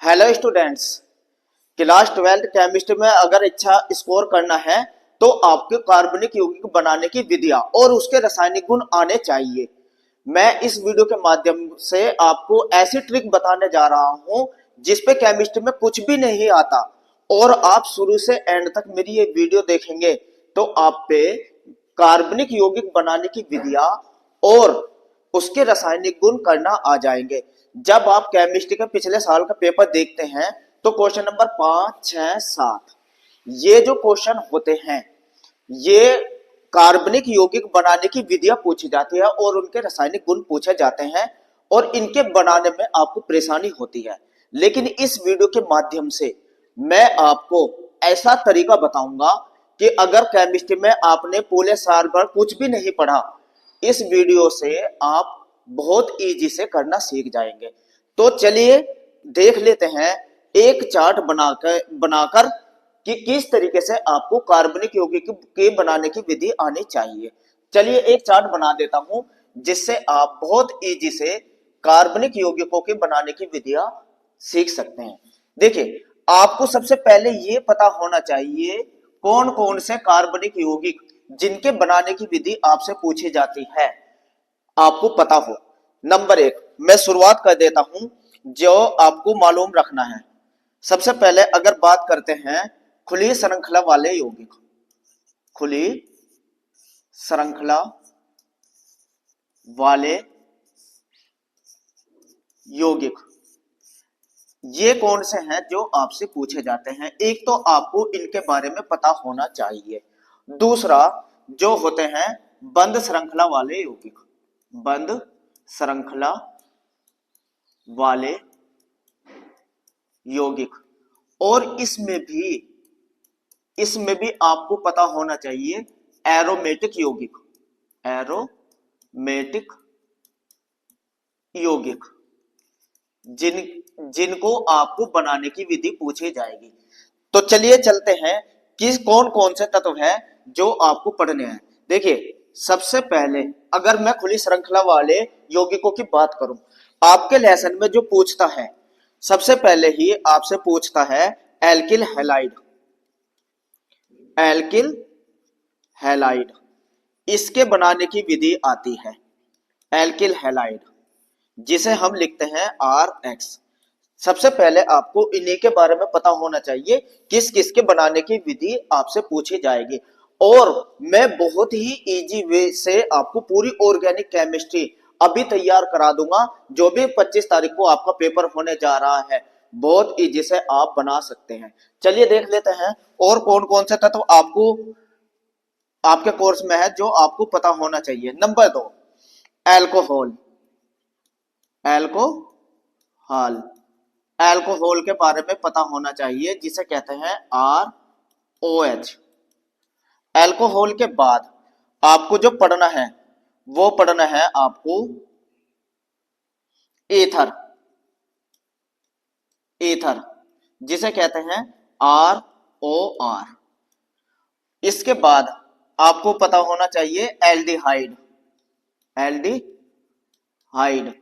Hello students, class 12 chemistry में अगर अच्छा स्कोर करना है तो आपके कार्बनिक यौगिक बनाने की विधियां और उसके रासायनिक गुण आने चाहिए। मैं इस वीडियो के माध्यम से आपको ऐसी ट्रिक बताने जा रहा हूं जिसपे केमिस्ट्री में कुछ भी नहीं आता और आप शुरू से एंड तक मेरी ये वीडियो देखेंगे तो आप पे कार्बनिक यौगिक बनाने की विधियां और उसके रासायनिक गुण करना आ जाएंगे। जब आप केमिस्ट्री का पिछले साल का पेपर देखते हैं तो क्वेश्चन नंबर 5, 6, 7 ये जो क्वेश्चन होते हैं ये कार्बनिक यौगिक बनाने की विधियां पूछी जाती है और उनके रासायनिक गुण पूछे जाते हैं और इनके बनाने में आपको परेशानी होती है। लेकिन इस वीडियो के माध्यम से मैं आपको ऐसा तरीका बताऊंगा कि अगर केमिस्ट्री में आपने पूरे साल भर कुछ भी नहीं पढ़ा, इस वीडियो से आप बहुत इजी से करना सीख जाएंगे। तो चलिए देख लेते हैं एक चार्ट बनाकर कि किस तरीके से आपको कार्बनिक यौगिक के बनाने की विधि आनी चाहिए। चलिए एक चार्ट बना देता हूं जिससे आप बहुत इजी से कार्बनिक यौगिकों के बनाने की विधियां सीख सकते हैं। देखिए, आपको सबसे पहले ये पता होना चाहिए कौन कौन से कार्बनिक यौगिक जिनके बनाने की विधि आपसे पूछी जाती है आपको पता हो। नंबर 1 मैं शुरुआत कर देता हूं जो आपको मालूम रखना है। सबसे पहले अगर बात करते हैं खुली श्रृंखला वाले यौगिक, खुली श्रृंखला वाले यौगिक ये कौन से हैं जो आपसे पूछे जाते हैं। एक तो आपको इनके बारे में पता होना चाहिए। दूसरा जो होते हैं बंद श्रृंखला वाले यौगिक, बंद श्रृंखला वाले यौगिक, और इसमें भी आपको पता होना चाहिए एरोमेटिक यौगिक, एरोमेटिक यौगिक जिनको आपको बनाने की विधि पूछी जाएगी। तो चलिए चलते हैं कि कौन कौन से तत्व हैं जो आपको पढ़ने हैं। देखिए, सबसे पहले अगर मैं खुली श्रृंखला वाले यौगिकों की बात करूं, आपके लेसन में जो पूछता है सबसे पहले ही आपसे पूछता है एल्किल हैलाइड, एल्किल हैलाइड इसके बनाने की विधि आती है। एल्किल हैलाइड जिसे हम लिखते हैं RX। सबसे पहले आपको इन्हीं के बारे में पता होना चाहिए किस किस के बनाने की विधि आपसे पूछी जाएगी। और मैं बहुत ही इजी वे से आपको पूरी ऑर्गेनिक केमिस्ट्री अभी तैयार करा दूंगा। जो भी 25 तारीख को आपका पेपर होने जा रहा है बहुत इजी से आप बना सकते हैं। चलिए देख लेते हैं और कौन कौन से तत्व आपको आपके कोर्स में है जो आपको पता होना चाहिए। नंबर 2 एल्कोहल, एल्कोहल एल्कोहल के बारे में पता होना चाहिए जिसे कहते हैं ROH। एल्कोहल के बाद आपको जो पढ़ना है वो पढ़ना है आपको ईथर, ईथर जिसे कहते हैं ROR। इसके बाद आपको पता होना चाहिए एल्डिहाइड, एल्डिहाइड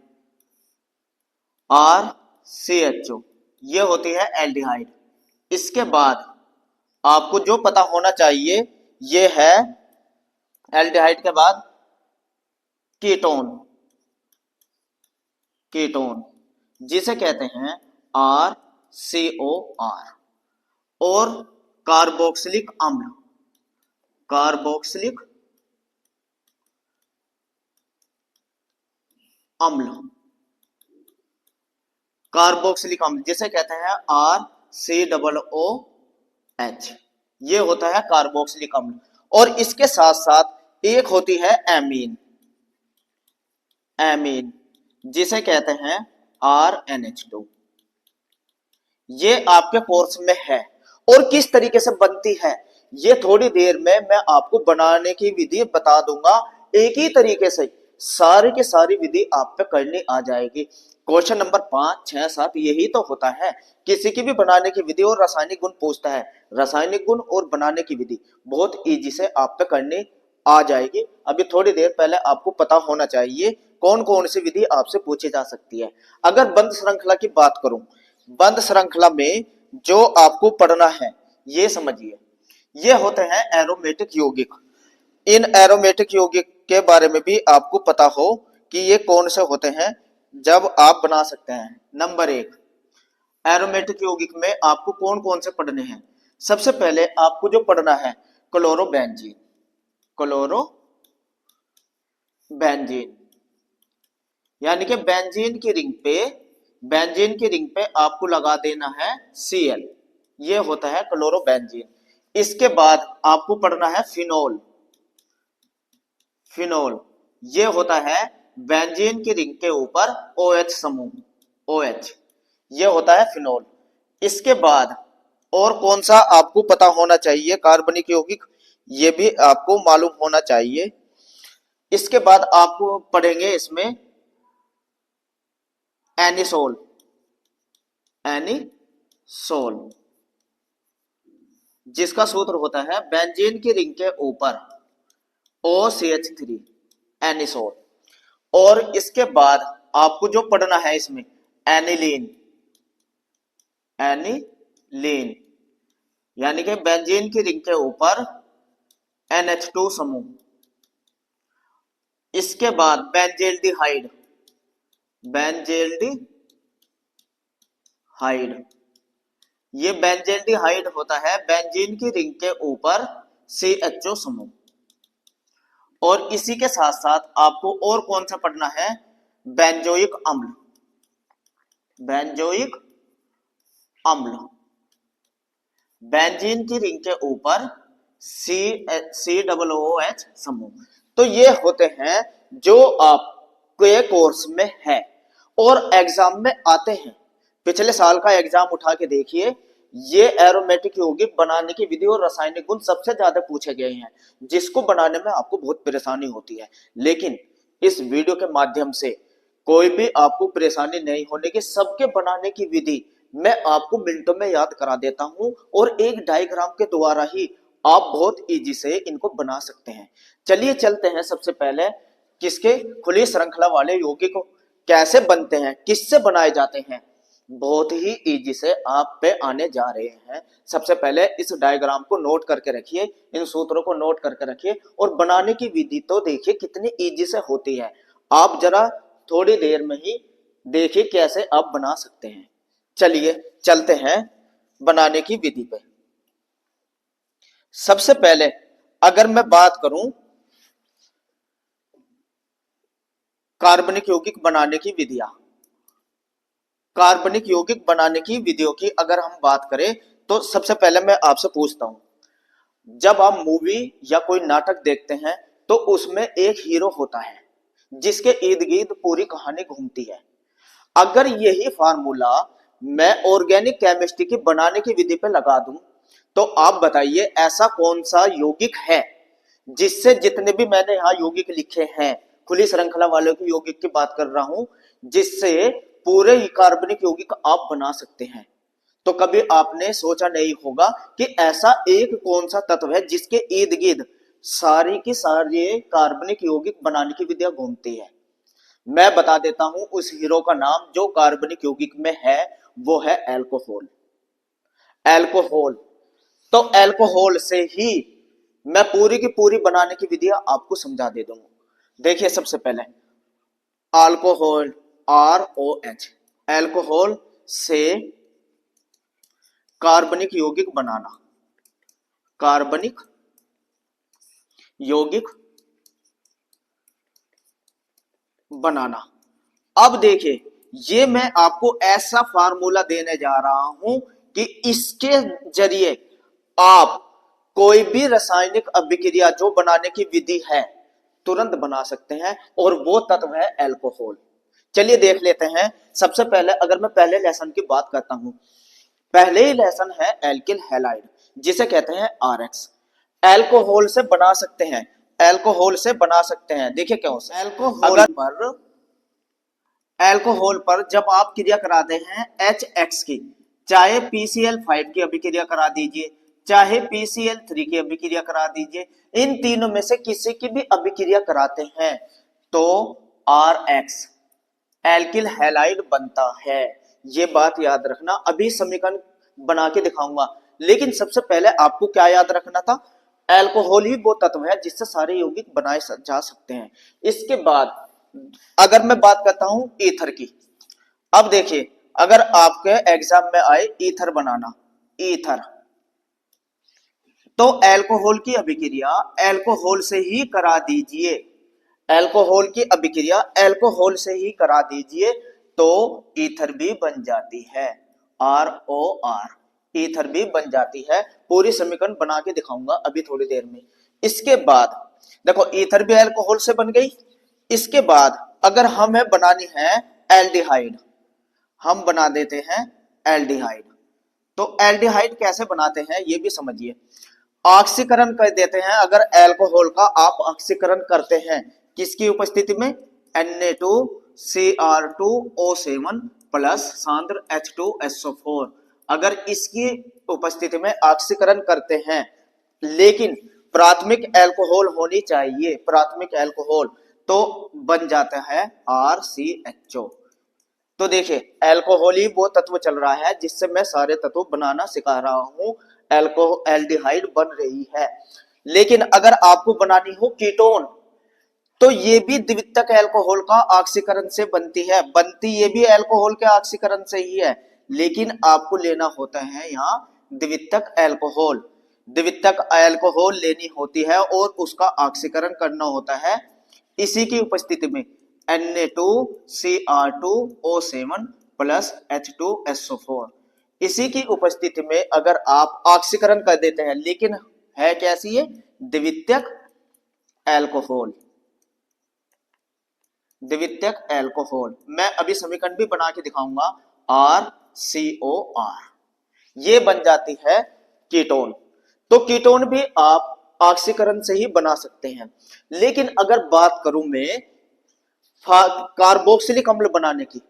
RCHO ये होती है एल्डिहाइड। इसके बाद आपको जो पता होना चाहिए ये है एल्डिहाइड के बाद कीटोन, कीटोन जिसे कहते हैं RCOR। और कार्बोक्सिलिक अम्ल, कार्बोक्सिलिक अम्ल, कार्बोक्सिलिक अम्ल जिसे कहते हैं RCOOH ये होता है कार्बोक्सिलिक अम्ल। और इसके साथ साथ एक होती है एमीन, एमीन जिसे कहते हैं RNH2। ये आपके कोर्स में है और किस तरीके से बनती है ये थोड़ी देर में मैं आपको बनाने की विधि बता दूंगा। एक ही तरीके से सारी की सारी विधि आप पे करनी आ जाएगी। क्वेश्चन नंबर 5, 6, 7 यही तो होता है, किसी की भी बनाने की विधि और रासायनिक गुण पूछता है। रासायनिक गुण और बनाने की विधि बहुत इजी से आप पे करनी आ जाएगी। अभी थोड़ी देर पहले आपको पता होना चाहिए कौन कौन सी विधि आपसे पूछी जा सकती है। अगर बंद श्रृंखला की बात करूं बंद श्रृंखला में जो आपको पढ़ना है ये समझिए, ये होते हैं एरोमेटिक यौगिक। इन एरोमेटिक यौगिक के बारे में भी आपको पता हो कि ये कौन से होते हैं, जब आप बना सकते हैं। नंबर 1, एरोमेटिक यौगिक में आपको कौन कौन से पढ़ने हैं। सबसे पहले आपको जो पढ़ना है क्लोरोबेंजीन। क्लोरोबेंजीन यानी कि बेंजीन की रिंग पे आपको लगा देना है Cl, ये होता है क्लोरोबेंजीन। इसके बाद आपको पढ़ना है फिनोल, ये होता है बेंजीन की रिंग के ऊपर OH समूह, OH, ये होता है फिनोल। इसके बाद और कौन सा आपको पता होना चाहिए कार्बनिक यौगिक, ये भी आपको मालूम होना चाहिए। इसके बाद आपको पढ़ेंगे इसमें एनिसोल, जिसका सूत्र होता है बेंजीन की रिंग के ऊपर OCH3, एनिसोल। और इसके बाद आपको जो पढ़ना है इसमें एनिलीन यानी कि बेंजीन की रिंग के ऊपर NH2 समूह। इसके बाद बेंजेल्डिहाइड, ये बेंजेल्डिहाइड होता है बेंजीन की रिंग के ऊपर CHO समूह। और इसी के साथ साथ आपको और कौन सा पढ़ना है, बेंजोइक अम्ल, बेंजीन की रिंग के ऊपर COOH समूह। तो ये होते हैं जो आपके कोर्स में है और एग्जाम में आते हैं। पिछले साल का एग्जाम उठा के देखिए, ये एरोमेटिक यौगिक बनाने की विधि और रासायनिक गुण सबसे ज्यादा पूछे गए हैं, जिसको बनाने में आपको बहुत परेशानी होती है। लेकिन इस वीडियो के माध्यम से कोई भी आपको परेशानी नहीं होने की, सबके बनाने की विधि मैं आपको मिनटों में याद करा देता हूं और एक डायग्राम के द्वारा ही आप बहुत इजी से इनको बना सकते हैं। चलिए चलते हैं सबसे पहले किसके, खुली श्रृंखला वाले यौगिक कैसे बनते हैं, किससे बनाए जाते हैं, बहुत ही इजी से आप पे आने जा रहे हैं। सबसे पहले इस डायग्राम को नोट करके रखिए, इन सूत्रों को नोट करके रखिए और बनाने की विधि तो देखिए कितनी इजी से होती है। आप जरा थोड़ी देर में ही देखिए कैसे आप बना सकते हैं। चलिए चलते हैं बनाने की विधि पे। सबसे पहले अगर मैं बात करूं कार्बनिक यौगिक बनाने की विधियां, कार्बनिक यौगिक बनाने की विधियों की अगर हम बात करें तो सबसे पहले मैं आपसे पूछता हूं, जब आप मूवी या कोई नाटक देखते हैं तो उसमें एक हीरो होता है जिसके इर्द गिर्द पूरी कहानी घूमती है। अगर यही फार्मूला मैं ऑर्गेनिक केमिस्ट्री की बनाने की विधि पे लगा दूं तो आप बताइए ऐसा कौन सा यौगिक है जिससे, जितने भी मैंने यहां यौगिक लिखे हैं, खुली श्रृंखला वालों की यौगिक की बात कर रहा हूं, जिससे पूरे कार्बनिक यौगिक आप बना सकते हैं। तो कभी आपने सोचा नहीं होगा कि ऐसा एक कौन सा तत्व है जिसके इर्द गिर्द सारी की सारी कार्बनिक यौगिक बनाने की विधियां घूमती है। मैं बता देता हूं उस हीरो का नाम जो कार्बनिक यौगिक में है, वो है एल्कोहल। तो एल्कोहल से ही मैं पूरी की पूरी बनाने की विधियां आपको समझा दे दूंगा। देखिए सबसे पहले अल्कोहल, ROH, एल्कोहल से कार्बनिक यौगिक बनाना, कार्बनिक यौगिक बनाना। अब देखिए ये मैं आपको ऐसा फार्मूला देने जा रहा हूं कि इसके जरिए आप कोई भी रासायनिक अभिक्रिया जो बनाने की विधि है तुरंत बना सकते हैं, और वो तत्व है एल्कोहल। चलिए देख लेते हैं। सबसे पहले अगर मैं पहले लेसन की बात करता हूं, पहले ही लेसन है एल्किल हैलाइड, जिसे कहते हैं RX। एल्कोहल से बना सकते हैं, एल्कोहल से बना सकते हैं। देखिए क्या हो सकता है, एल्कोहल पर जब आप क्रिया कराते हैं HX की, चाहे PCl5 की अभिक्रिया करा दीजिए, चाहे PCl3 की अभिक्रिया करा दीजिए, इन तीनों में से किसी की भी अभिक्रिया कराते हैं तो RX एल्किल हैलाइड बनता है। ये बात याद रखना। अभी समीकरण बना के दिखाऊंगा, लेकिन सबसे पहले आपको क्या याद रखना था, अल्कोहल ही वो तत्व है जिससे सारे यौगिक बनाए जा सकते हैं। इसके बाद अगर मैं बात करता हूं ईथर की, अब देखिए अगर आपके एग्जाम में आए ईथर बनाना, ईथर, तो अल्कोहल की अभिक्रिया अल्कोहल से ही करा दीजिए, अल्कोहल की अभिक्रिया अल्कोहल से ही करा दीजिए तो ईथर भी बन जाती है, ROR, ईथर भी बन जाती है। पूरी समीकरण बना के दिखाऊंगा अभी थोड़ी देर में। इसके बाद देखो ईथर भी अल्कोहल से बन गई। इसके बाद अगर हमें बनानी है एल्डिहाइड, हम बना देते हैं एल्डिहाइड। तो एल्डिहाइड कैसे बनाते हैं ये भी समझिए। ऑक्सीकरण कर देते हैं, अगर अल्कोहल का आप ऑक्सीकरण करते हैं किसकी उपस्थिति में, Na2Cr2O7 प्लस सांद्र H2SO4, अगर इसकी उपस्थिति में ऑक्सीकरण करते हैं, लेकिन प्राथमिक अल्कोहल होनी चाहिए, प्राथमिक अल्कोहल, तो बन जाता है RCHO। तो देखिए अल्कोहल ही वो तत्व चल रहा है जिससे मैं सारे तत्व बनाना सिखा रहा हूं, एल्डिहाइड बन रही है। लेकिन अगर आपको बनानी हो कीटोन, तो ये भी द्वितीयक अल्कोहल का ऑक्सीकरण से बनती है, बनती ये भी अल्कोहल के ऑक्सीकरण से ही है, लेकिन आपको लेना होता है यहाँ द्वितीयक अल्कोहल, द्वितीयक अल्कोहल लेनी होती है और उसका ऑक्सीकरण करना होता है इसी की उपस्थिति में Na2Cr2O7 प्लस H2SO4, इसी की उपस्थिति में अगर आप ऑक्सीकरण कर देते हैं, लेकिन है कैसी है, द्वितीयक अल्कोहल, द्वितीयक अल्कोहल। मैं अभी समीकरण भी बना के दिखाऊंगा, RCOR, ये बन जाती है कीटोन। तो कीटोन भी आप ऑक्सीकरण से ही बना सकते हैं। लेकिन अगर बात करूं मैं कार्बोक्सिलिक अम्ल बनाने की,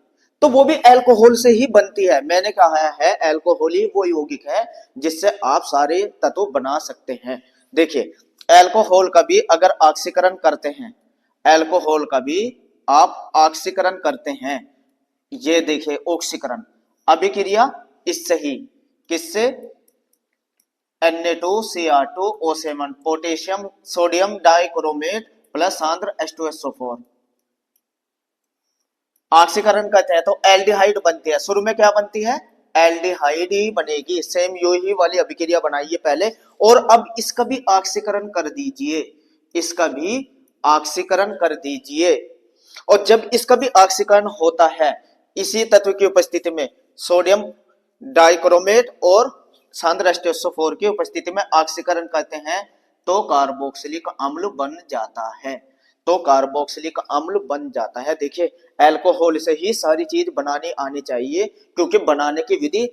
तो वो भी अल्कोहल से ही बनती है। मैंने कहा है अल्कोहल ही वो यौगिक है जिससे आप सारे तत्व बना सकते हैं। देखिए अल्कोहल का भी अगर ऑक्सीकरण करते हैं, अल्कोहल का भी आप ऑक्सीकरण करते हैं, ये देखिए ऑक्सीकरण अभिक्रिया इससे ही, किससे, Na2Cr2O7 potassium sodium dichromate plus सांद्र H2SO4, ऑक्सीकरण करते हैं तो एल्डिहाइड बनती है। शुरू में क्या बनती है, एल्डिहाइड ही बनेगी। सेम यू ही वाली अभिक्रिया बनाइए पहले, और अब इसका भी ऑक्सीकरण कर दीजिए, इसका भी ऑक्सीकरण कर दीजिए। और जब इसका भी ऑक्सीकरण होता है इसी तत्व की उपस्थिति में, सोडियम डाइक्रोमेट और सांद्र H2SO4 की उपस्थिति में ऑक्सीकरण करते हैं, तो कार्बोक्सिलिक अम्ल बन जाता है, तो कार्बोक्सिलिक अम्ल बन जाता है। देखिए अल्कोहल से ही सारी चीज बनानी आनी चाहिए, क्योंकि बनाने की विधि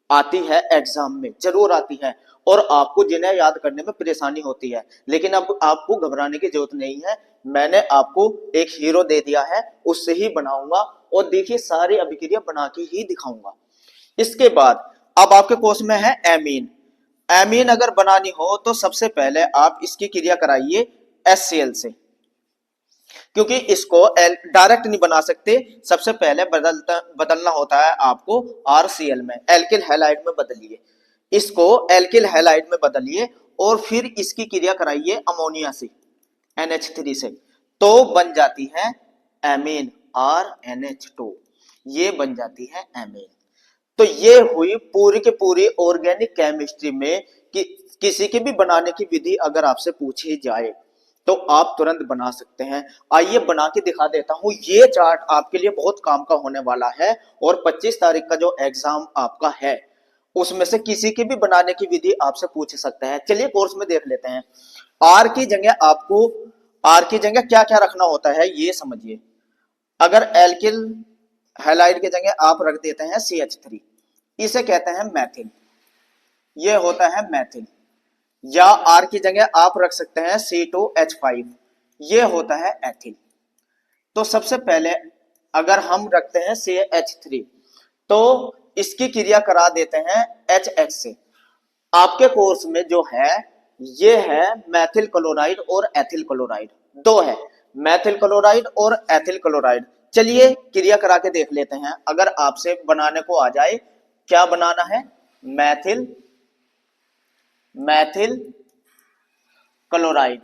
आती है एग्जाम में, जरूर आती है, और आपको जिन्हें याद करने में परेशानी होती है। लेकिन अब आपको घबराने की जरूरत नहीं है, मैंने आपको एक हीरो दे दिया है, उससे ही बनाऊंगा, और देखिए सारी अभिक्रिया बना के ही दिखाऊंगा। इसके बाद अब आपके कोर्स में है एमीन। एमीन अगर बनानी हो तो सबसे पहले आप इसकी क्रिया कराइए HCl से, क्योंकि इसको डायरेक्ट नहीं बना सकते, सबसे पहले बदलना होता है आपको RCl में, एल्किल हैलाइड में बदलिए, इसको एल्किल हैलाइड में बदलिए, और फिर इसकी क्रिया कराइए अमोनिया से, NH3 से, तो बन जाती है एमीन, RNH2, ये बन जाती है एमीन। तो ये हुई पूरी की पूरी ऑर्गेनिक केमिस्ट्री में कि किसी की भी बनाने की विधि अगर आपसे पूछी जाए तो आप तुरंत बना सकते हैं। आइए बना के दिखा देता हूं, ये चार्ट आपके लिए बहुत काम का होने वाला है, और 25 तारीख का जो एग्जाम आपका है उसमें से किसी की भी बनाने की विधि आपसे पूछ सकते हैं। चलिए कोर्स में देख लेते हैं। आर की जगह आपको, आर की जगह क्या क्या रखना होता है ये समझिए। अगर एल्किल हैलाइड की जगह आप रख देते हैं CH3, इसे कहते हैं मैथिल, ये होता है मैथिल। या आर की जगह आप रख सकते हैं C2H5, ये होता है एथिल। तो सबसे पहले अगर हम रखते हैं CH3, तो इसकी क्रिया करा देते हैं HX से। आपके कोर्स में जो है ये है मैथिल क्लोराइड और एथिल क्लोराइड, दो है, मैथिल क्लोराइड और एथिल क्लोराइड। चलिए क्रिया करा के देख लेते हैं। अगर आपसे बनाने को आ जाए, क्या बनाना है, मैथिल मैथिल क्लोराइड।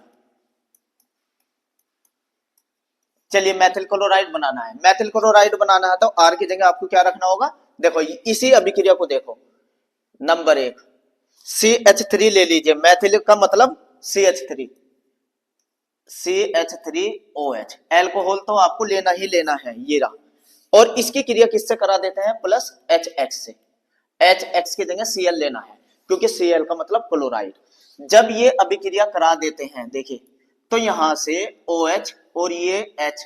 चलिए मैथिल क्लोराइड बनाना है। मैथिल क्लोराइड बनाना है तो आर की जगह आपको क्या रखना होगा, देखो इसी अभिक्रिया को देखो, नंबर 1 CH3 ले लीजिए। मैथिल का मतलब CH3, CH3OH, एल्कोहल तो आपको लेना ही लेना है, ये रहा। और इसकी क्रिया किससे करा देते हैं, प्लस HX से। HX की जगह Cl लेना है, क्योंकि Cl का मतलब क्लोराइड। जब ये अभिक्रिया करा देते हैं, देखिए तो यहां से OH और ये H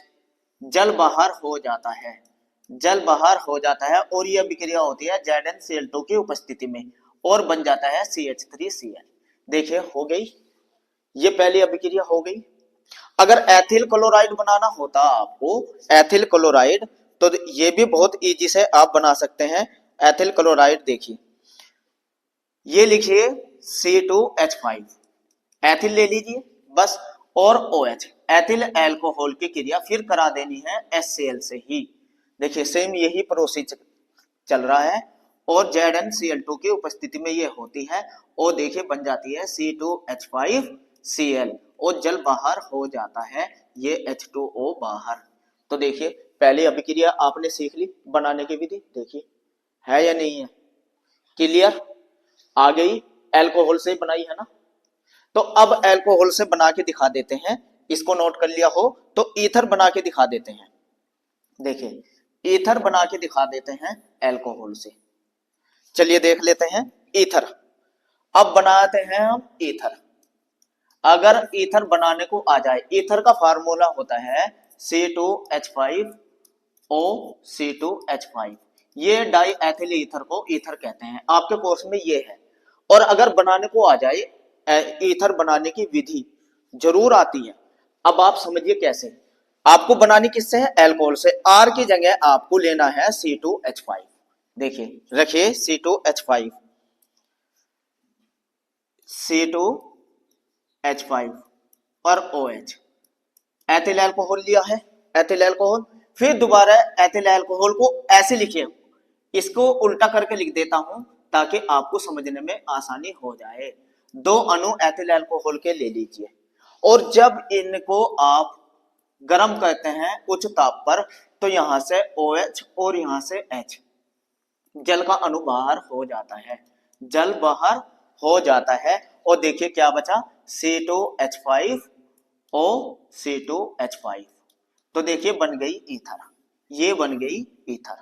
जल बाहर हो जाता है, जल बाहर हो जाता है, और ये अभिक्रिया होती है ZnCl2 की उपस्थिति में, और बन जाता है CH3Cl। देखिए हो गई, ये पहली अभिक्रिया हो गई। अगर एथिल क्लोराइड बनाना होता आपको, एथिल क्लोराइड, तो ये भी बहुत इजी से आप बना सकते हैं। एथिल क्लोराइड देखिए, ये लिखिए C2H5, एथिल ले लीजिए बस, और OH, एथिल एल्कोहल की क्रिया फिर करा देनी है HCl से ही। देखिए सेम यही प्रोसेस चल रहा है, और ZnCl2 की उपस्थिति में ये होती है, और देखिए बन जाती है C2H5Cl, और जल बाहर हो जाता है, ये H2O बाहर। तो देखिए पहली अभिक्रिया आपने सीख ली बनाने की विधि, देखिए है या नहीं है, क्लियर, आ गई, एल्कोहल से बनाई है ना। तो अब एल्कोहल से बना के दिखा देते हैं, इसको नोट कर लिया हो तो ईथर बना के दिखा देते हैं। देखिए ईथर बना के दिखा देते हैं एल्कोहल से। चलिए देख लेते हैं ईथर। अब बनाते हैं हम ईथर। अगर ईथर बनाने को आ जाए, ईथर का फार्मूला होता है C2H5O, ये डाई एथिल ईथर को ईथर कहते हैं, आपके कोर्स में ये है। और अगर बनाने को आ जाए, ईथर बनाने की विधि जरूर आती है। अब आप समझिए कैसे, आपको बनानी किससे है, एल्कोहल से। आर की जगह आपको लेना है C2H5। देखिए रखिए C2H5, C2H5 और OH, एथिल अल्कोहल लिया है, एथिल अल्कोहल। फिर दोबारा एथिल अल्कोहल को ऐसे लिखिए, इसको उल्टा करके लिख देता हूं ताकि आपको समझने में आसानी हो जाए। 2 अणु एथिल अल्कोहल के ले लीजिए, और जब इनको आप गर्म करते हैं उच्च ताप पर, तो यहां से OH और यहां से H, जल का अणु बाहर हो जाता है, जल बाहर हो जाता है, और देखिए क्या बचा, C2H5O, C2H5। तो देखिए बन गई ईथर, ये बन गई ईथर।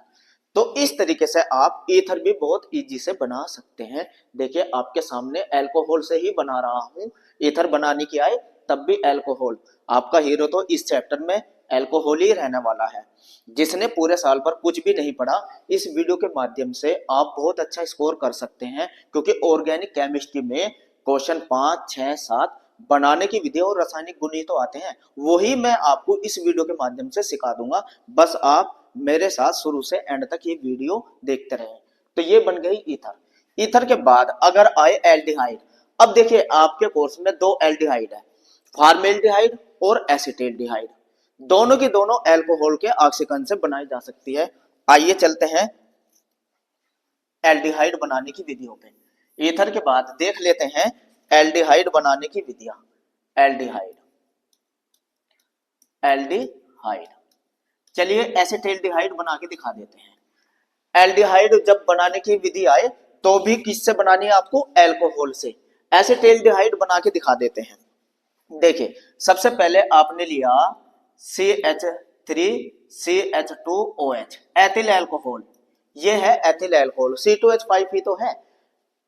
तो इस तरीके से आप ईथर भी बहुत इजी से बना सकते हैं। देखिए आपके सामने एल्कोहल से ही बना रहा हूं, ईथर बनाने की आए तब भी एल्कोहल। आपका हीरो तो इस चैप्टर में एल्कोहल ही रहने वाला है। जिसने पूरे साल पर कुछ भी नहीं पढ़ा, इस वीडियो के माध्यम से आप बहुत अच्छा स्कोर कर सकते हैं, क्योंकि ऑर्गेनिक केमिस्ट्री में क्वेश्चन 5, 6, 7 बनाने की विधि और रासायनिक गुण ही तो आते हैं, वही मैं आपको इस वीडियो के माध्यम से सिखा दूंगा। बस आप मेरे साथ शुरू से एंड तक ये वीडियो देखते रहें। तो ये बन गई ईथर। ईथर के बाद अगर आए एल्डिहाइड। अब देखिए आपके कोर्स में 2 एल्डिहाइड है, फॉर्मेल्डिहाइड और एसिटाल्डिहाइड। दोनों की दोनों एल्कोहल के ऑक्सीकरण से बनाई जा सकती है। आइए चलते हैं एल्डिहाइड बनाने की विधियों पे। ईथर के बाद देख लेते हैं एल्डिहाइड बनाने की विधियां। एल्डिहाइड, एल्डिहाइड, चलिए एसिटाल्डिहाइड बना के दिखा देते हैं। एल्डिहाइड जब बनाने की विधि आए तो भी किससे बनानी है आपको, एल्कोहल से। एसिटाल्डिहाइड बना के दिखा देते हैं। देखिए सबसे पहले आपने लिया CH3CH2OH, एथिल अल्कोहल, ये है एथिल अल्कोहल। C2H5 ही तो है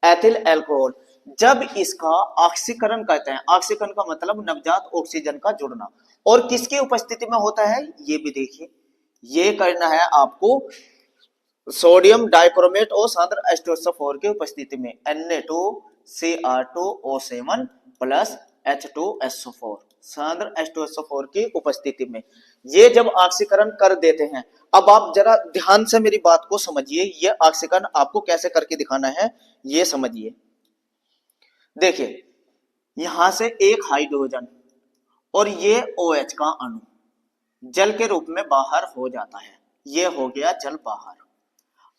एथिल अल्कोहल। जब इसका ऑक्सीकरण करते हैं, ऑक्सीकरण का मतलब नवजात ऑक्सीजन का जुड़ना, और किसकी उपस्थिति में होता है ये भी देखिए। ये करना है आपको सोडियम डाइक्रोमेट और सांद्र H2SO4 की उपस्थिति में, Na2Cr2O7 प्लस H2SO4, सांद्र H2SO4 की उपस्थिति में। ये जब ऑक्सीकरण कर देते हैं, अब आप जरा ध्यान से मेरी बात को समझिए, ये ऑक्सीकरण आपको कैसे करके दिखाना है ये समझिए। देखिए यहां से एक हाइड्रोजन और ये OH का अणु, जल के रूप में बाहर हो जाता है। ये हो गया जल बाहर।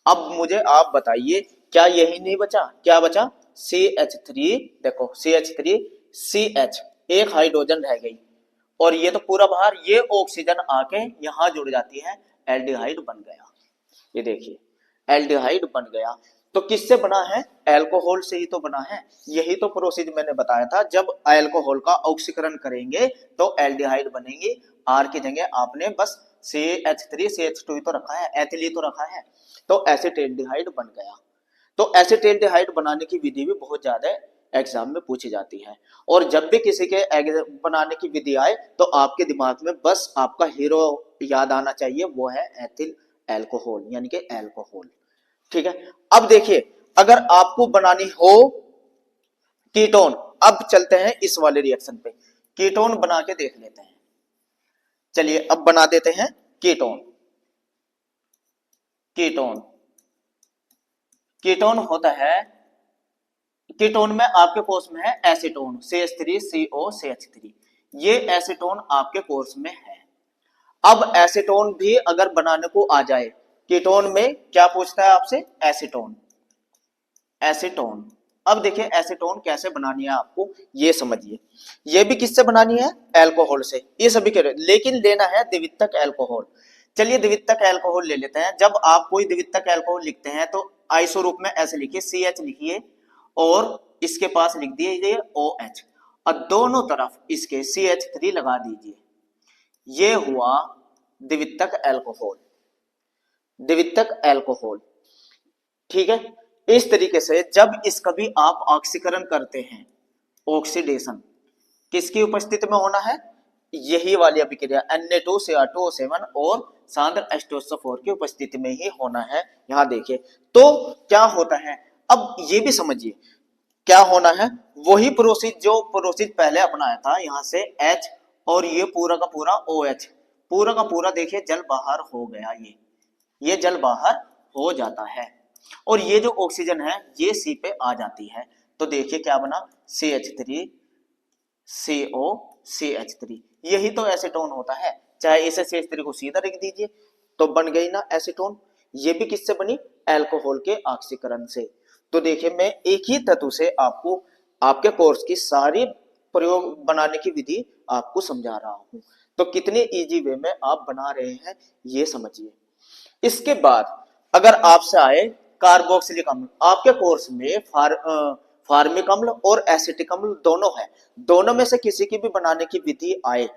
अब मुझे आप बताइए, क्या यही नहीं बचा? क्या बचा? CH3। देखो CH3 CH, एक हाइड्रोजन रह गई और ये तो पूरा बाहर, ये ऑक्सीजन आके यहां जुड़ जाती है, एल्डिहाइड बन गया। ये देखिए एल्डिहाइड बन गया। तो किससे बना है? अल्कोहल से ही तो बना है। यही तो प्रोसीजर मैंने बताया था, जब अल्कोहल का ऑक्सीकरण करेंगे तो एल्डिहाइड बनेंगे। आर की जगह आपने बस CH3 CH2 ही तो रखा है, एथिल ही तो रखा है, तो एसिटेल्डिहाइड बन गया। तो एसिटेल्डिहाइड बनाने की विधि भी बहुत ज्यादा एग्जाम में पूछी जाती है। और जब भी किसी के बनाने की विधि आए तो आपके दिमाग में बस आपका हीरो याद आना चाहिए, वो है एथिल अल्कोहल यानी कि अल्कोहल। ठीक है। अब देखिए, अगर आपको बनानी हो कीटोन, अब चलते हैं इस वाले रिएक्शन पे, कीटोन बना के देख लेते हैं। चलिए अब बना देते हैं कीटोन। कीटोन कीटोन होता है, कीटोन में आपके कोर्स में है एसीटोन CH3COCH3, ये एसीटोन आपके कोर्स में है। अब एसीटोन भी अगर बनाने को आ जाए, कीटोन में क्या पूछता है आपसे? एसीटोन। एसीटोन, अब देखिए एसीटोन कैसे बनानी है आपको ये समझिए। ये भी किससे बनानी है? अल्कोहल से, ये सभी कह रहे, लेकिन लेना है द्वितीयक अल्कोहल। चलिए द्वितीयक अल्कोहल ले लेते हैं। जब आप कोई द्वितीयक अल्कोहल लिखते हैं तो आइसो रूप में ऐसे लिखिए, CH लिखिए और इसके पास लिख दिए OH और दोनों तरफ इसके CH3 लगा दीजिए। ये हुआ द्वितीयक अल्कोहल। द्वितीयक अल्कोहल, ठीक है। इस तरीके से जब इसका भी आप ऑक्सीकरण करते हैं, ऑक्सीडेशन किसकी उपस्थिति में होना है? यही वाली अभिक्रिया Na2Cr2O7 और सांद्र H2SO4 की उपस्थिति में ही होना है। यहां देखिए तो क्या होता है, अब ये भी समझिए क्या होना है। वही प्रोसेस जो प्रोसेस पहले अपनाया था, यहां से H और ये पूरा का पूरा OH, पूरा का पूरा देखिए जल बाहर हो गया। ये जल बाहर हो जाता है और ये जो ऑक्सीजन है ये C पे आ जाती है। तो देखिए क्या बना? CH3COCH3, यही तो एसीटोन होता है। चाहे इसे CH3 को सीधा लिख दीजिए तो बन गई ना एसीटोन। ये भी किससे बनी? अल्कोहल के ऑक्सीकरण से। तो देखिए मैं एक ही तत्व से आपको आपके कोर्स की सारी प्रयोग बनाने की विधि आपको समझा रहा हूं। तो कितने इजी वे में आप बना रहे हैं ये समझिए। इसके बाद अगर आपसे आए कार्बोक्सिलिक अम्ल, आपके कोर्स में फार्मिक अम्ल और एसिटिक अम्ल दोनों है, दोनों में से किसी की भी बनाने की विधि आए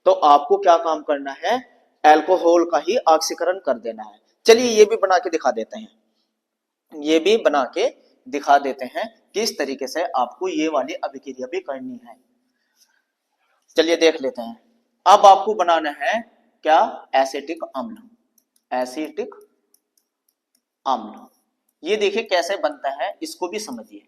तो आपको क्या काम करना है? अल्कोहल का ही ऑक्सीकरण कर देना है। चलिए ये भी बना के दिखा देते हैं, ये भी बना के दिखा देते हैं किस तरीके से आपको ये वाली अभिक्रिया भी करनी है। चलिए देख लेते हैं। अब आपको बनाना है क्या? एसिटिक अम्ल। एसिटिक अम्ल, ये देखिए कैसे बनता है, इसको भी समझिए।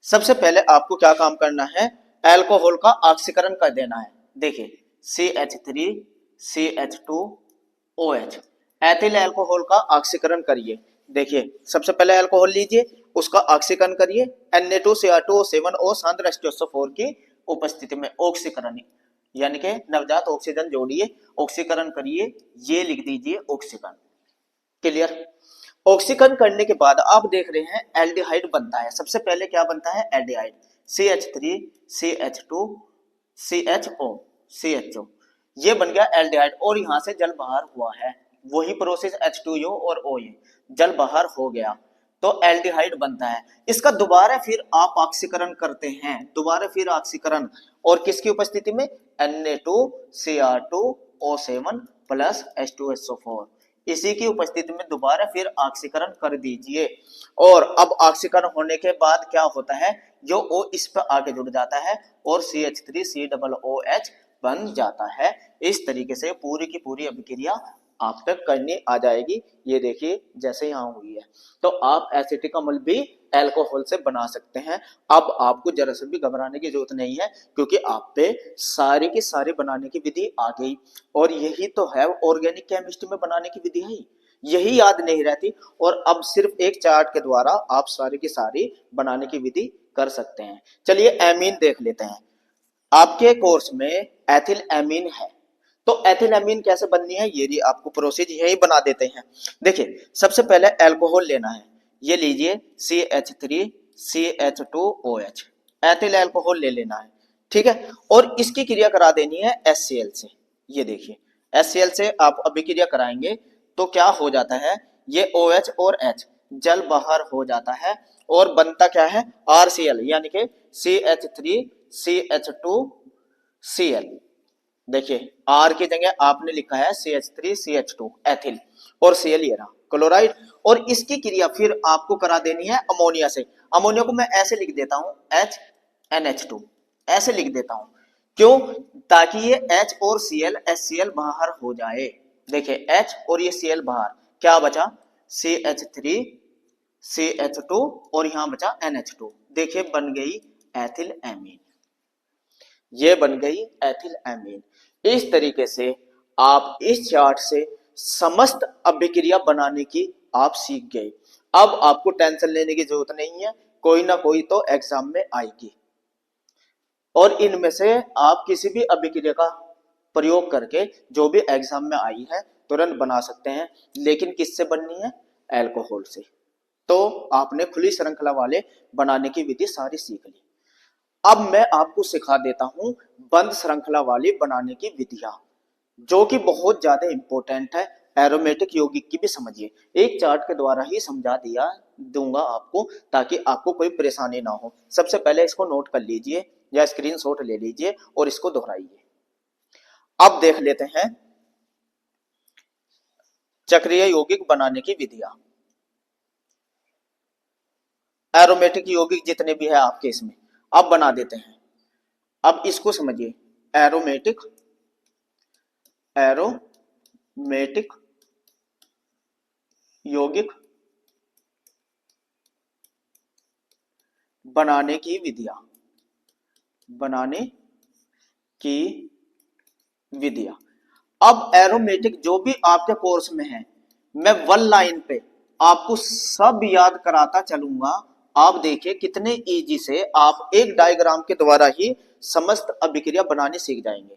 सबसे पहले आपको क्या काम करना है? अल्कोहल का ऑक्सीकरण कर देना है। देखिए CH3 CH2OH, एथिल अल्कोहल का ऑक्सीकरण करिए। देखिए सबसे पहले अल्कोहल लीजिए, उसका ऑक्सीकरण करिए Na2Cr2O7 और सांद्र H2SO4 की उपस्थिति में ऑक्सीकरण यानी कि नवजात ऑक्सीजन जोड़िए, ऑक्सीकरण करिए, ये लिख दीजिए ऑक्सीकरण। क्लियर? ऑक्सीकरण करने के बाद आप देख रहे हैं एल्डिहाइड बनता है। सबसे पहले क्या बनता है? एल्डिहाइड CH3 CH2 CHO, ये बन गया एल्डिहाइड और यहां से जल बाहर हुआ है। वही प्रोसेस H2O और OA, जल बाहर हो गया तो एल्डिहाइड बनता है। इसका दोबारा फिर आप ऑक्सीकरण करते हैं, दोबारा फिर ऑक्सीकरण, और किसकी उपस्थिति में? Na2Cr2O7 प्लस H2SO4, इसी की उपस्थिति में दोबारा फिर ऑक्सीकरण कर दीजिए। और अब ऑक्सीकरण होने के बाद क्या होता है? जो O इस पर आके जुड़ जाता है और CH3COOH बन जाता है। इस तरीके से पूरी की पूरी अभिक्रिया आप तक करनी आ जाएगी। ये देखिए जैसे यहाँ हुई है। तो आप एसिटिक अम्ल भी अल्कोहल से बना सकते हैं। अब आपको जरा सा भी घबराने की जरूरत नहीं है, क्योंकि आप पे सारी की सारी बनाने की विधि आ गई। और यही तो है ऑर्गेनिक केमिस्ट्री में बनाने की विधि है, यही याद नहीं रहती। और अब सिर्फ एक चार्ट के द्वारा आप सारी की सारी बनाने की विधि कर सकते हैं। चलिए एमीन देख लेते हैं। आपके कोर्स में एथिल एमीन है, तो एथिलएमीन कैसे बननी है ये भी आपको प्रोसेस यही बना देते हैं। देखिए सबसे पहले अल्कोहल लेना है, ये लीजिए CH3CH2OH, एथिल अल्कोहल ले लेना है, ठीक है। और इसकी क्रिया करा देनी है HCl से। ये देखिए HCl से आप अभिक्रिया कराएंगे तो क्या हो जाता है, ये OH और H जल बाहर हो जाता है और बनता क्या है RCl, यानी कि CH3CH2Cl। देखिए R की जगह आपने लिखा है CH3CH2 एथिल और Cl ये रहा क्लोराइड। और इसकी क्रिया फिर आपको करा देनी है अमोनिया से। अमोनिया को मैं ऐसे लिख देता हूं HNH2, ऐसे लिख देता हूं, क्यों, ताकि ये H और Cl HCl बाहर हो जाए। देखिए H और ये Cl बाहर, क्या बचा CH3CH2 और यहां बचा NH2। देखिए बन गई एथिल एमीन, ये बन गई एथिल एमीन। इस तरीके से आप इस चार्ट से समस्त अभिक्रिया बनाने की आप सीख गए। अब आपको टेंशन लेने की जरूरत नहीं है, कोई ना कोई तो एग्जाम में आएगी और इनमें से आप किसी भी अभिक्रिया का प्रयोग करके जो भी एग्जाम में आई है तुरंत बना सकते हैं। लेकिन किससे बननी है, अल्कोहल से। तो आपने खुली श्रृंखला वाले बनाने की विधि सारी सीख ली। अब मैं आपको सिखा देता हूं बंद श्रृंखला वाली बनाने की विधियां, जो कि बहुत ज्यादा इंपॉर्टेंट है। एरोमेटिक यौगिक की भी समझिए, एक चार्ट के द्वारा ही समझा दूंगा आपको, ताकि आपको कोई परेशानी ना हो। सबसे पहले इसको नोट कर लीजिए या स्क्रीनशॉट ले लीजिए और इसको दोहराइए। अब देख लेते हैं चक्रीय यौगिक बनाने की विधियां। एरोमेटिक यौगिक जितने भी है आपके इसमें अब बना देते हैं। अब इसको समझिए, एरोमेटिक यौगिक बनाने की विधियां, अब एरोमेटिक जो भी आपके कोर्स में है, मैं वन लाइन पे आपको सब याद कराता चलूंगा। आप देखिए कितने इजी से आप एक डायग्राम के द्वारा ही समस्त अभिक्रिया बनाने सीख जाएंगे।